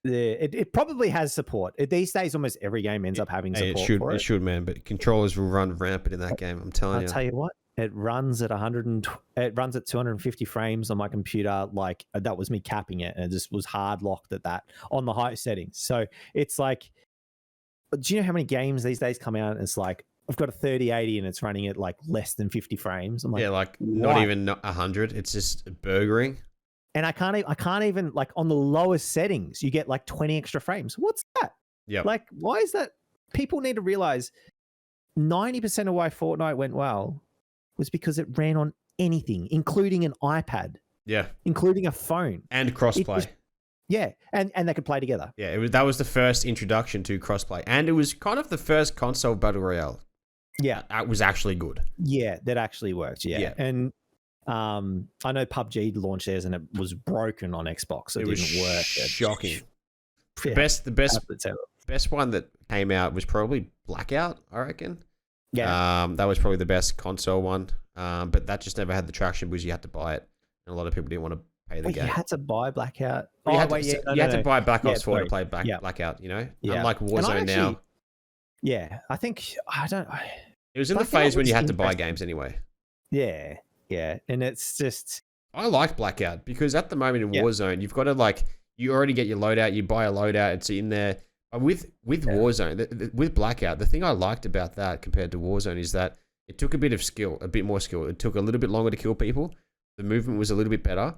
It probably has support. These days, almost every game ends up having support. It should, man. But controllers will run rampant in that game. I'm telling you. I'll tell you what. It runs at 250 frames on my computer. Like, that was me capping it, and it just was hard locked at that on the high settings. So it's like, do you know how many games these days come out and it's like, I've got a 3080 and it's running at like less than 50 frames. I'm like, yeah, like not even 100. It's just burgering. And I can't even, like, on the lowest settings, you get like 20 extra frames. What's that? Yeah. Like, why is that? People need to realize 90% of why Fortnite went well was because it ran on anything, including an iPad. Yeah. Including a phone. And crossplay. Yeah. And they could play together. Yeah. That was the first introduction to crossplay. And it was kind of the first console battle royale. Yeah. That was actually good. Yeah. That actually worked. Yeah. And I know PUBG launched theirs and it was broken on Xbox. It didn't work. Shocking. Yeah, the best one that came out was probably Blackout, I reckon. Yeah. That was probably the best console one. But that just never had the traction because you had to buy it. And a lot of people didn't want to pay the game. You had to buy Blackout. You had to buy Black Ops 4 to play Blackout, you know? Yeah. Unlike Warzone now. Yeah. I think, it was in the phase when you had to buy games anyway. Yeah. Yeah. And it's just... I like Blackout because at the moment in Warzone, you've got to you already get your loadout, you buy a loadout, it's in there. With Warzone, with Blackout, the thing I liked about that compared to Warzone is that it took a bit more skill. It took a little bit longer to kill people. The movement was a little bit better.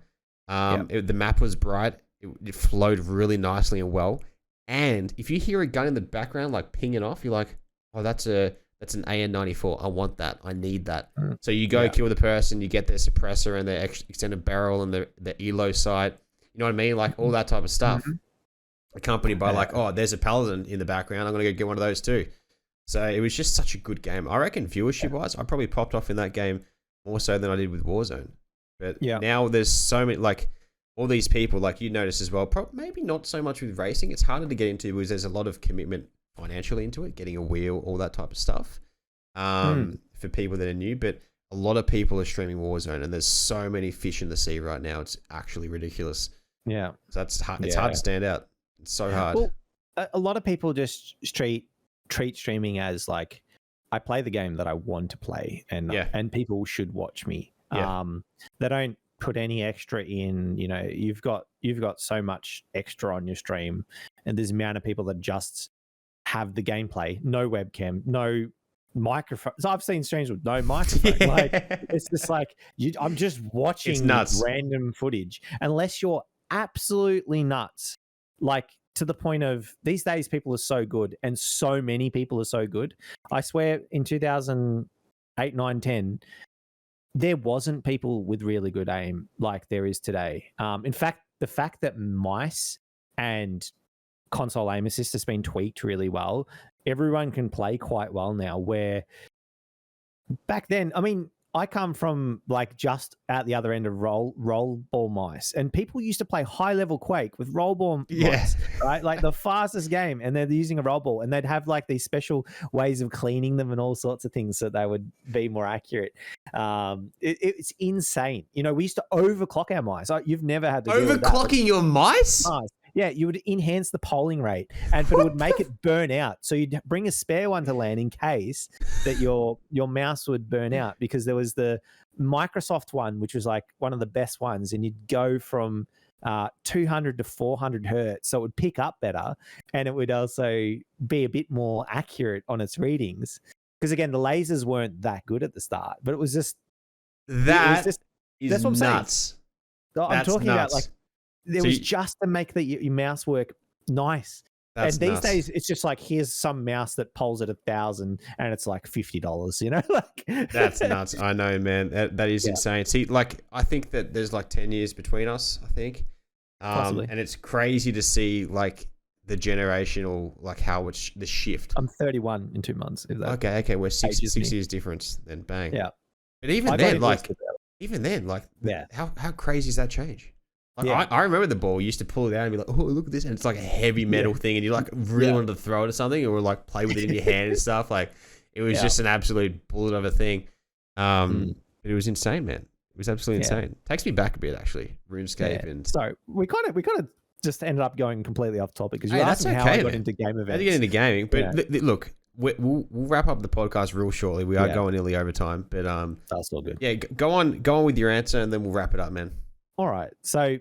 The map was bright. it flowed really nicely and well. And if you hear a gun in the background like pinging off, you're like, oh, that's an AN-94. I want that. I need that. So you go kill the person, you get their suppressor and their extended barrel and the ELO sight. You know what I mean? Like all that type of stuff. Accompanied by like, oh, there's a Paladin in the background. I'm going to go get one of those too. So it was just such a good game. I reckon viewership-wise, I probably popped off in that game more so than I did with Warzone. But now there's so many, like, all these people, like you notice as well, maybe not so much with racing. It's harder to get into because there's a lot of commitment financially into it, getting a wheel, all that type of stuff for people that are new. But a lot of people are streaming Warzone, and there's so many fish in the sea right now. It's actually ridiculous. Yeah. So that's hard. It's hard to stand out. It's so hard. Well, a lot of people just treat streaming as like, I play the game that I want to play, and people should watch me. They don't put any extra in. You know, you've got so much extra on your stream, and there's the amount of people that just have the gameplay, no webcam, no microphone. So I've seen streams with no microphone. Like it's just like I'm just watching random footage, unless you're absolutely nuts. Like to the point of these days, people are so good, and so many people are so good. I swear, in 2008, 9, 10, there wasn't people with really good aim like there is today. In fact, the fact that mice and console aim assist has been tweaked really well, everyone can play quite well now, where back then, I mean, I come from like just at the other end of roll ball mice, and people used to play high level Quake with roll ball mice, right? Like the fastest game, and they're using a roll ball, and they'd have like these special ways of cleaning them and all sorts of things so they would be more accurate. It's insane. You know, we used to overclock our mice. You've never had to overclocking your mice? Yeah, you would enhance the polling rate, but it would make it burn out. So you'd bring a spare one to land in case that your mouse would burn out, because there was the Microsoft one, which was like one of the best ones, and you'd go from 200 to 400 hertz, so it would pick up better, and it would also be a bit more accurate on its readings. Because again, the lasers weren't that good at the start, but it was just that's what I'm nuts. saying. I'm talking about like. It was just to make your mouse work nice. And these days, it's just like, here's some mouse that polls at 1,000 and it's like $50, you know? Like that's nuts. I know, man. That is insane. See, like, I think that there's like 10 years between us, I think. Possibly. And it's crazy to see like the generational, like how it's the shift. I'm 31 in 2 months. Okay. We're six years difference. Then bang. Yeah. But even then, how crazy is that change? Like I remember the ball. You used to pull it out and be like, "Oh, look at this!" And it's like a heavy metal thing, and you like really wanted to throw it or something, or like play with it in your hand and stuff. Like it was just an absolute bullet of a thing. But it was insane, man. It was absolutely insane. Takes me back a bit, actually. RuneScape and so we kind of just ended up going completely off topic, because you asked me how I got into game events. How to get into gaming? But look, we'll wrap up the podcast real shortly. We are going nearly over time, but that's all good. Yeah, go on with your answer, and then we'll wrap it up, man. All right. So,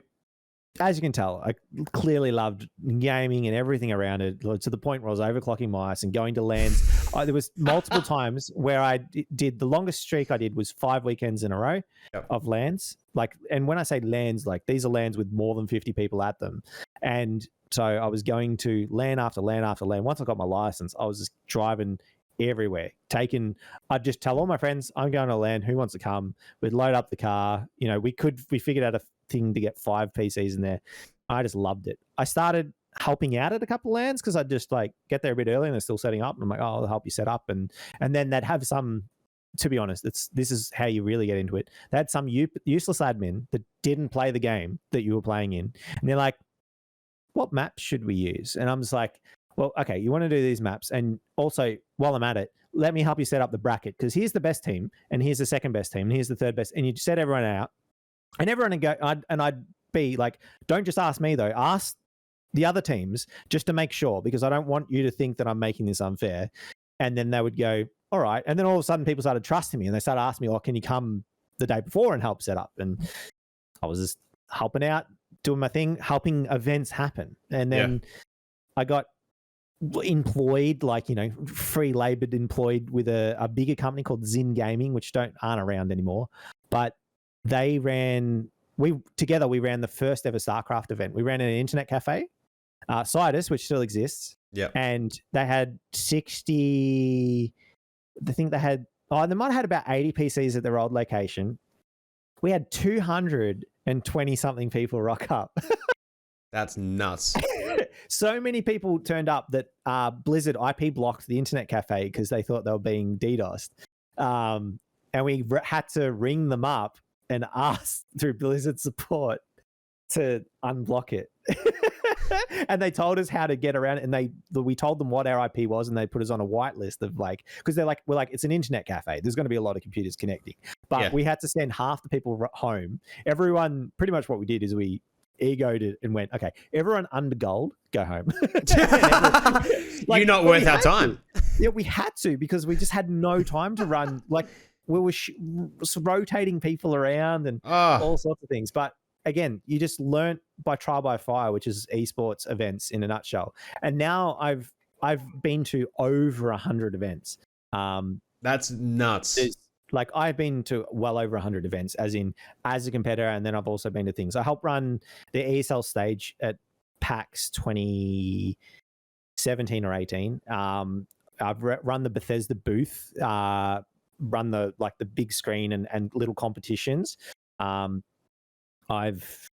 as you can tell, I clearly loved gaming and everything around it, to the point where I was overclocking mice and going to LANs. There was multiple times where I did, the longest streak I did was 5 weekends in a row of LANs. Like, and when I say LANs, like these are LANs with more than 50 people at them. And so I was going to LAN after LAN after LAN. Once I got my license, I was just driving everywhere. I'd just tell all my friends, I'm going to LAN, who wants to come? We'd load up the car. You know, we figured out a thing to get 5 PCs in there. I just loved it. I started helping out at a couple of LANs, because I'd just like get there a bit early and they're still setting up, and I'm like, oh, I'll help you set up, and then they'd have some, to be honest, this is how you really get into it. They had some useless admin that didn't play the game that you were playing in, and they're like, what maps should we use? And I'm just like, well, okay, you want to do these maps, and also while I'm at it, let me help you set up the bracket, because here's the best team, and here's the second best team, and here's the third best, and you set everyone out, and everyone would go, I'd be like, don't just ask me though, ask the other teams, just to make sure, because I don't want you to think that I'm making this unfair. And then they would go, all right. And then all of a sudden people started trusting me, and they started asking me, oh, can you come the day before and help set up? And I was just helping out, doing my thing, helping events happen. And then I got employed, like, you know, free labored employed with a bigger company called Zin Gaming, which aren't around anymore, but they ran we ran the first ever StarCraft event. We ran an internet cafe, Sidus, which still exists. Yep. And they had 60. I think they might have had about 80 PCs at their old location. We had 220 something people rock up. That's nuts. So many people turned up that Blizzard IP blocked the internet cafe because they thought they were being DDoSed. And we had to ring them up and ask through Blizzard support to unblock it. And they told us how to get around it, and we told them what our IP was, and they put us on a whitelist of because we're like, it's an internet cafe. There's going to be a lot of computers connecting, but we had to send half the people home. Everyone, pretty much what we did is we egoed it and went, okay, everyone under gold, go home. You're not worth our time. Yeah, we had to, because we just had no time to run. Like, we were rotating people around and all sorts of things. But again, you just learnt by trial by fire, which is esports events in a nutshell. And now I've been to over 100 events. That's nuts. Like, I've been to well over 100 events as a competitor, and then I've also been to things. I helped run the ESL stage at PAX 2017 or 18. I've run the Bethesda booth, run the big screen and little competitions. I've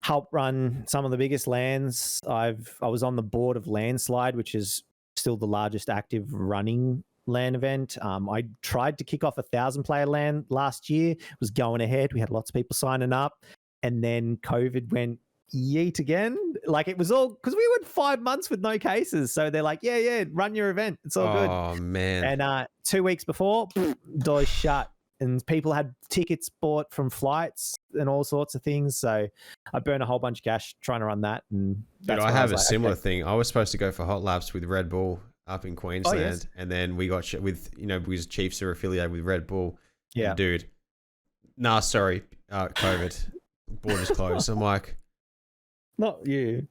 helped run some of the biggest LANs. I was on the board of Landslide, which is still the largest active running LAN event. I tried to kick off a 1,000-player LAN last year. It was going ahead. We had lots of people signing up, and then COVID went yeet again. Like, it was all because we went 5 months with no cases. So they're like, yeah, run your event. It's all good. Oh man! And 2 weeks before, doors shut. And people had tickets bought from flights and all sorts of things. So I burned a whole bunch of cash trying to run that. And I have a similar thing. I was supposed to go for hot laps with Red Bull up in Queensland. Yes. And then we got because Chiefs are affiliated with Red Bull. Yeah. And dude, sorry, COVID. Borders closed. I'm like, not you.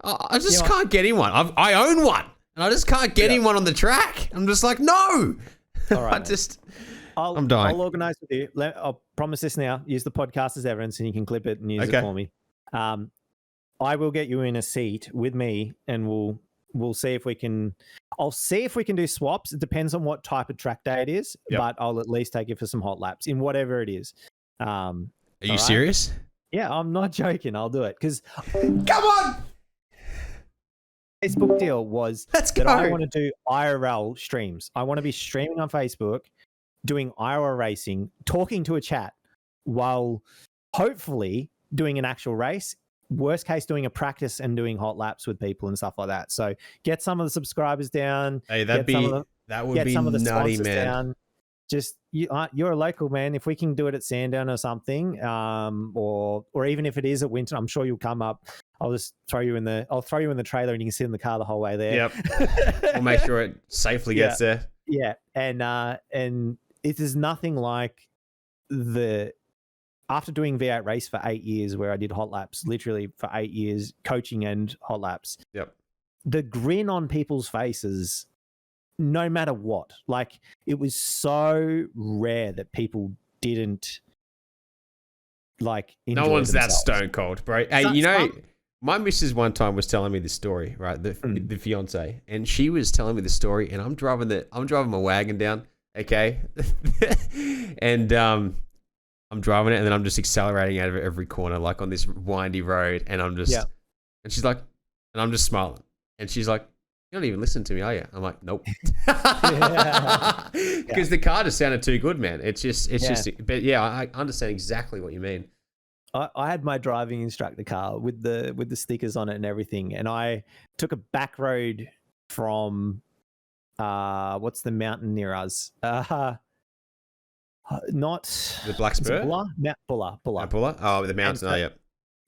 I just can't get in one. I own one. And I just can't get in one on the track. I'm just like, no. All right. I'm dying. I'll organise with you. I'll promise this now. Use the podcast as evidence, and you can clip it and use it for me. I will get you in a seat with me, and we'll see if we can. I'll see if we can do swaps. It depends on what type of track day it is, but I'll at least take you for some hot laps in whatever it is. Are you serious? Yeah, I'm not joking. I'll do it because. Come on. Facebook deal was that I want to do IRL streams. I want to be streaming on Facebook, doing IRL racing, talking to a chat while hopefully doing an actual race. Worst case, doing a practice and doing hot laps with people and stuff like that. So get some of the subscribers down. Hey, that would be nutty, man. Down. Just you're a local man. If we can do it at Sandown or something, or even if it is at Winton, I'm sure you'll come up. I'll throw you in the trailer and you can sit in the car the whole way there. Yep. We'll make sure it safely gets there. Yeah. And it is nothing like after doing V8 race for 8 years, where I did hot laps literally for 8 years, coaching and hot laps. Yep. The grin on people's faces, no matter what, like, it was so rare that people didn't enjoy no one's themselves. that stone cold, bro. Hey, my missus one time was telling me this story, right? The fiance, and she was telling me the story, and I'm driving my wagon down, okay, and I'm driving it, and then I'm just accelerating out of every corner, like on this windy road, and I'm just, and she's like, and I'm just smiling, and she's like, "You don't even listen to me, are you?" I'm like, "Nope," because the car just sounded too good, man. It's just, but yeah, I understand exactly what you mean. I had my driving instructor car with the stickers on it and everything, and I took a back road from what's the mountain near us? Not the Black Spur? Mount Buller. Mount Buller? Oh, the mountain.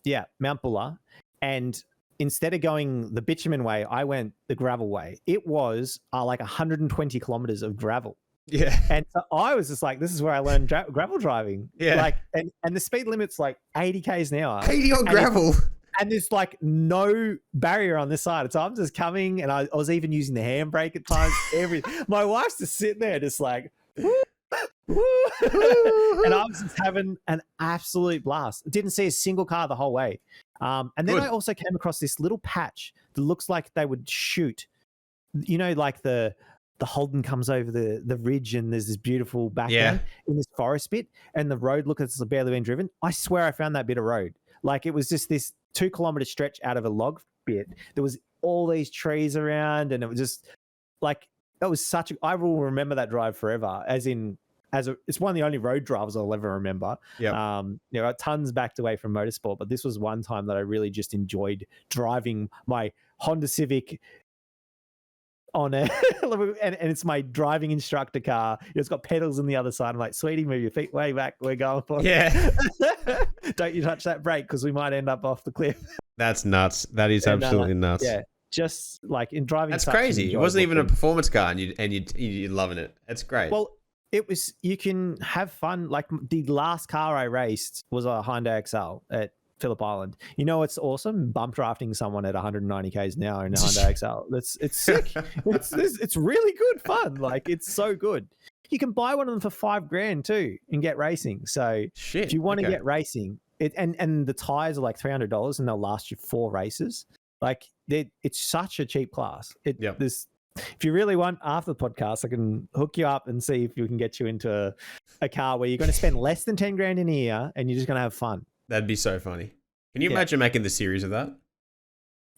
Yeah, Mount Buller. And instead of going the bitumen way, I went the gravel way. It was like 120 kilometers of gravel. Yeah. And so I was just like, this is where I learned gravel driving. Yeah. Like, and the speed limit's like 80 k's an hour. 80 on gravel. And there's like no barrier on this side. So I'm just coming, and I was even using the handbrake at times. My wife's just sitting there just like, And I was just having an absolute blast. Didn't see a single car the whole way. And then I also came across this little patch that looks like they would shoot, you know, like the Holden comes over the ridge and there's this beautiful background in this forest bit, and the road looks like it's barely been driven. I swear I found that bit of road. Like it was just this 2-kilometer stretch out of a log bit. There was all these trees around, and it was just like, that was such a, I will remember that drive forever, it's one of the only road drives I'll ever remember. Yeah. You know, tons backed away from motorsport, but this was one time that I really just enjoyed driving my Honda Civic on a, and it's my driving instructor car. It's got pedals on the other side. I'm like, sweetie, move your feet way back. We're going for it. Yeah. Don't you touch that brake because we might end up off the cliff. That's nuts. That is absolutely nuts. Yeah. Just like in driving. That's crazy. It wasn't even a performance car, and you're loving it. That's great. Well, it was, you can have fun. Like the last car I raced was a Hyundai XL at Phillip Island. You know, it's awesome. Bump drafting someone at 190 k's an hour in a Hyundai XL. It's sick. It's really good fun. Like it's so good. You can buy one of them for $5,000 too and get racing. So if you want to get racing, and the tires are like $300 and they'll last you 4 races. Like it's such a cheap class. If you really want, after the podcast, I can hook you up and see if you can get you into a car where you're going to spend less than $10,000 in a year and you're just going to have fun. That'd be so funny. Can you imagine making the series of that?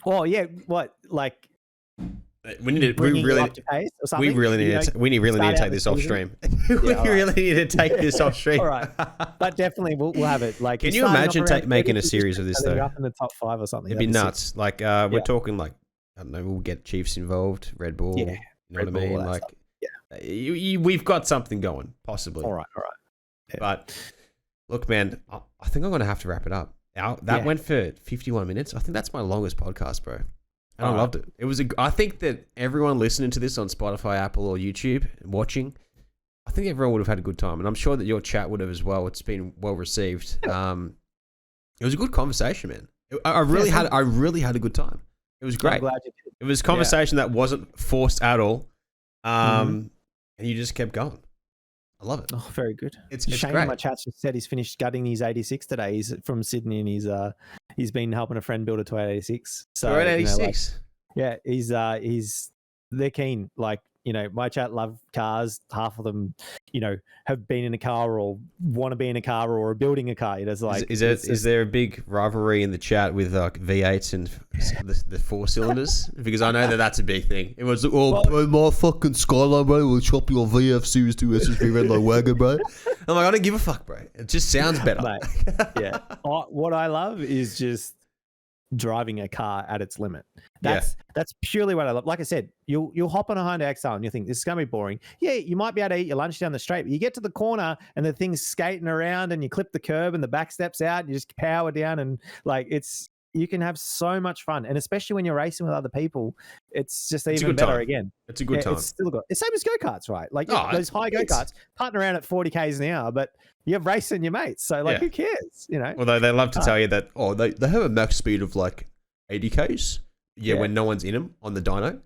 Oh yeah, what, like we really need to take this off stream. We really need to take this off stream. All right, but definitely we'll have it. Like, can you imagine making a series of this though? Up in the top 5 or something. It'd be nuts. Sick. Like we're talking like, I don't know, we'll get Chiefs involved, Red Bull. Yeah, you know what I mean? Like, we've got something going, possibly. All right. Yeah. But look, man, I think I'm going to have to wrap it up. That went for 51 minutes. I think that's my longest podcast, bro. And I loved it. I think that everyone listening to this on Spotify, Apple, or YouTube, watching, I think everyone would have had a good time. And I'm sure that your chat would have as well. It's been well received. It was a good conversation, man. I really had a good time. It was great. I'm glad you did. It was a conversation that wasn't forced at all. And you just kept going. I love it. Oh, very good. It's Shane great. in my chat just said he's finished gutting his 86 today. He's from Sydney and he's been helping a friend build a 286. So 286. They're keen. Like, you know, my chat love cars. Half of them, you know, have been in a car or want to be in a car or are building a car. It's like, is there a big rivalry in the chat with like V8s and the 4 cylinders? Because I know that's a big thing. It was bro, my fucking Skyline, bro, will chop your VF Series 2 SSV red line wagon, bro. I'm like, I don't give a fuck, bro. It just sounds better. Mate, yeah. What I love is just driving a car at its limit. That's purely what I love. Like I said, you'll hop on a Hyundai XL and you think this is gonna be boring. Yeah, you might be able to eat your lunch down the straight, but you get to the corner and the thing's skating around and you clip the curb and the back steps out and you just power down, and like you can have so much fun, and especially when you're racing with other people, it's just even better. Again, it's a good time. It's still good. It's same as go-karts, right? Like those high go-karts, putting around at 40 k's an hour, but you're racing your mates, so like who cares, you know? Although they love to tell you that they have a max speed of like 80 k's. Yeah, when no one's in them on the dyno.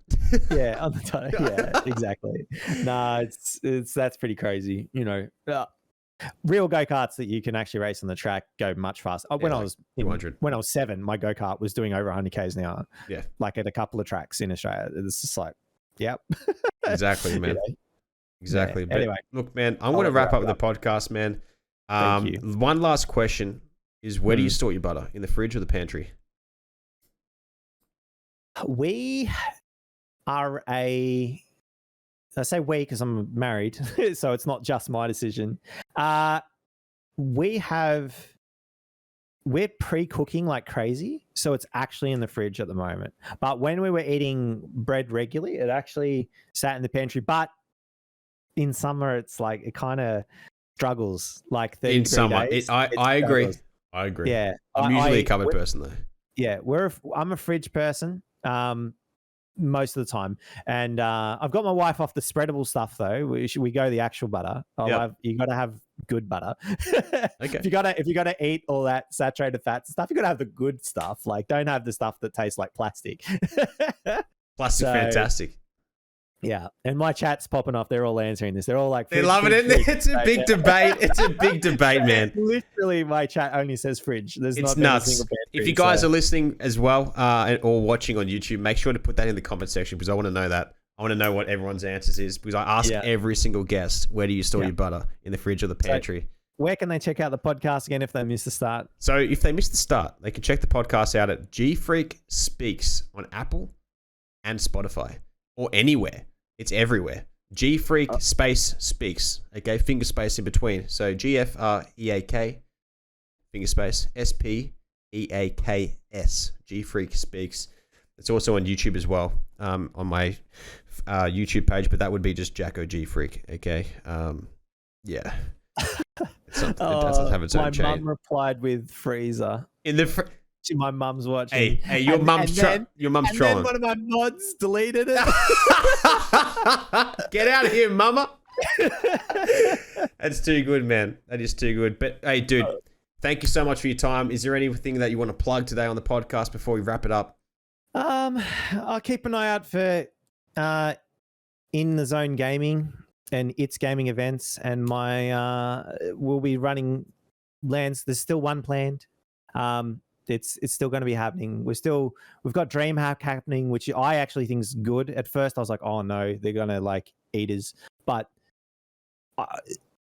Yeah, on the dyno. Yeah, exactly. Nah, that's pretty crazy. You know, real go-karts that you can actually race on the track go much faster. When I was 7, my go-kart was doing over 100 k's an hour. Yeah, like at a couple of tracks in Australia. It's just like, yep. Exactly, man. You know? Exactly. Yeah. But anyway, look, man, I'm going to wrap up the podcast, man. Thank you. One last question is: where do you store your butter? In the fridge or the pantry? We are I say we because I'm married, so it's not just my decision. We're pre-cooking like crazy, so it's actually in the fridge at the moment. But when we were eating bread regularly, it actually sat in the pantry. But in summer, it's like it kind of struggles. Like in summer, I agree. I agree. Yeah, I'm usually a cupboard person though. Yeah, I'm a fridge person. Most of the time, and I've got my wife off the spreadable stuff though. We go the actual butter. You got to have good butter. Okay. If you gotta eat all that saturated fats and stuff, you got to have the good stuff. Like, don't have the stuff that tastes like plastic. Fantastic. Yeah, and my chat's popping off. They're all answering this. They're all like, They love it. It's a big debate. It's a big debate, man. Literally, my chat only says fridge. There's It's not nuts. a single pantry, If you guys are listening as well or watching on YouTube, make sure to put that in the comment section because I want to know that. I want to know what everyone's answers is because I ask every single guest, where do you store your butter? In the fridge or the pantry? So, where can they check out the podcast again if they missed the start? So if they missed the start, they can check the podcast out at GFreak Speaks on Apple and Spotify or anywhere. It's everywhere. GFreak space speaks. Okay, finger space in between. So GFREAK finger space SPEAKS. GFreak speaks. It's also on YouTube as well. On my YouTube page, but that would be just Jacko GFreak. Okay. Yeah. It doesn't have its own chain. My mum replied with freezer. My mum's watching. Hey, your mum's trolling. Then one of my mods deleted it. Get out of here, mama. That's too good, man. That is too good. But hey, dude, thank you so much for your time. Is there anything that you want to plug today on the podcast before we wrap it up? I'll keep an eye out for In the Zone Gaming and its gaming events, and we'll be running lands. There's still one planned. It's still going to be happening. We've got DreamHack happening, which I actually think is good. At first, I was like, oh no, they're going to like eat us. But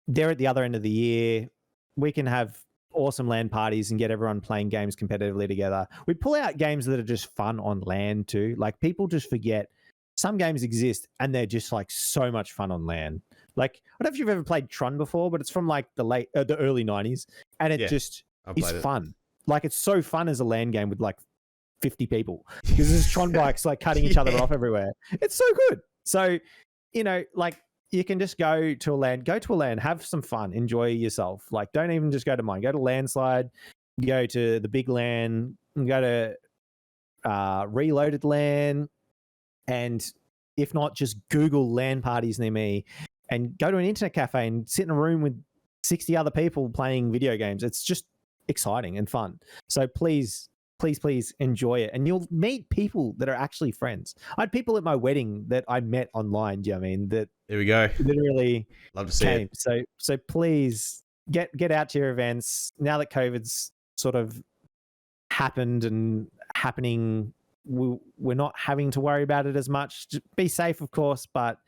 they're at the other end of the year. We can have awesome LAN parties and get everyone playing games competitively together. We pull out games that are just fun on LAN too. Like people just forget some games exist and they're just like so much fun on LAN. Like I don't know if you've ever played Tron before, but it's from like the early 90s and it just is fun. Like it's so fun as a LAN game with like 50 people because there's Tron bikes like cutting each other off everywhere. It's so good. So, like you can just go to a LAN, have some fun, enjoy yourself. Like don't even just go to mine. Go to Landslide, go to the big LAN, go to Reloaded LAN, and if not, just Google LAN parties near me and go to an internet cafe and sit in a room with 60 other people playing video games. It's just exciting and fun. So please enjoy it. And you'll meet people that are actually friends. I had people at my wedding that I met online. Do you know what I mean? That there we go. Literally love to see it. So please get out to your events. Now that COVID's sort of happened and happening, we're not having to worry about it as much. Just be safe, of course, but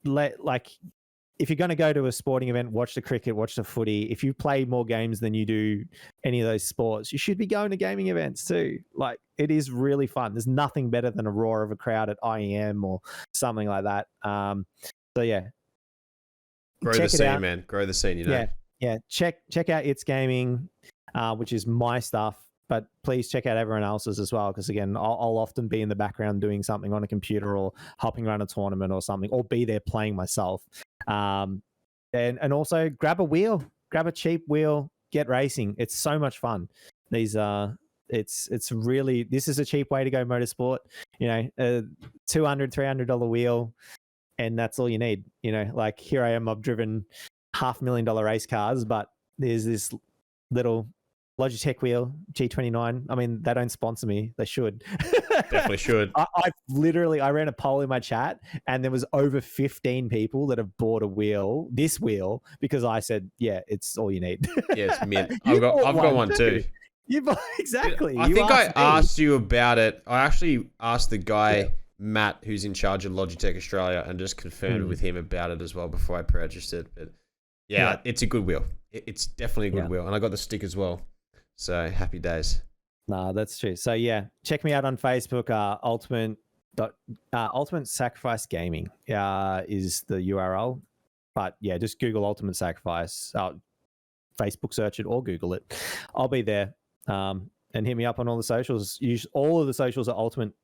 if you're going to go to a sporting event, watch the cricket, watch the footy. If you play more games than you do any of those sports, you should be going to gaming events too. Like it is really fun. There's nothing better than a roar of a crowd at IEM or something like that. So yeah. Grow the scene, man. Grow the scene, Yeah. Check out It's Gaming, which is my stuff. But please check out everyone else's as well, because again, I'll often be in the background doing something on a computer or hopping around a tournament or something, or be there playing myself. And also grab a cheap wheel, get racing. It's so much fun. This is a cheap way to go motorsport. A $200, $300 wheel, and that's all you need. Like here I am, I've driven $500,000 race cars, but there's this little Logitech wheel, G29. I mean, they don't sponsor me. They should. Definitely should. I ran a poll in my chat and there was over 15 people that have bought this wheel, because I said, yeah, it's all you need. Yeah, it's mint. I've got one too. Exactly. I think I asked you about it. I actually asked the guy, Matt, who's in charge of Logitech Australia, and just confirmed with him about it as well before I purchased it. But yeah. It's a good wheel. It's definitely a good wheel. And I got the stick as well. So happy days. No, that's true. So yeah, check me out on Facebook. Ultimate.Sacrifice.Gaming is the URL. But yeah, just Google Ultimate Sacrifice. Facebook search it or Google it. I'll be there. And hit me up on all the socials. All of the socials are Ultimate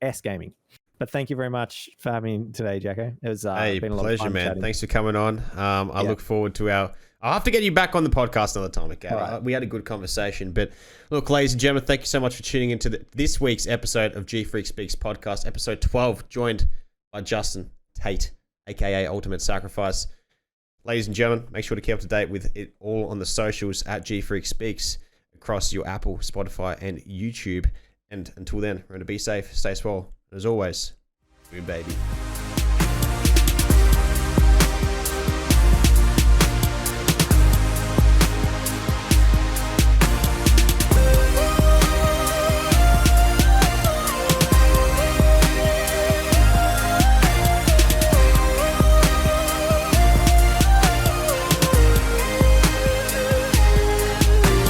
S Gaming. But thank you very much for having me today, Jacko. It was been a lot of fun, man. Chatting. Thanks for coming on. I look forward to I'll have to get you back on the podcast another time, okay? Right. We had a good conversation. But look, ladies and gentlemen, thank you so much for tuning into this week's episode of GFreak Speaks podcast, episode 12, joined by Justin TATE, aka Ultimate Sacrifice. Ladies and gentlemen, make sure to keep up to date with it all on the socials at GFreak Speaks across your Apple, Spotify, and YouTube. And until then, remember to be safe, stay swole, and as always, Boom, baby.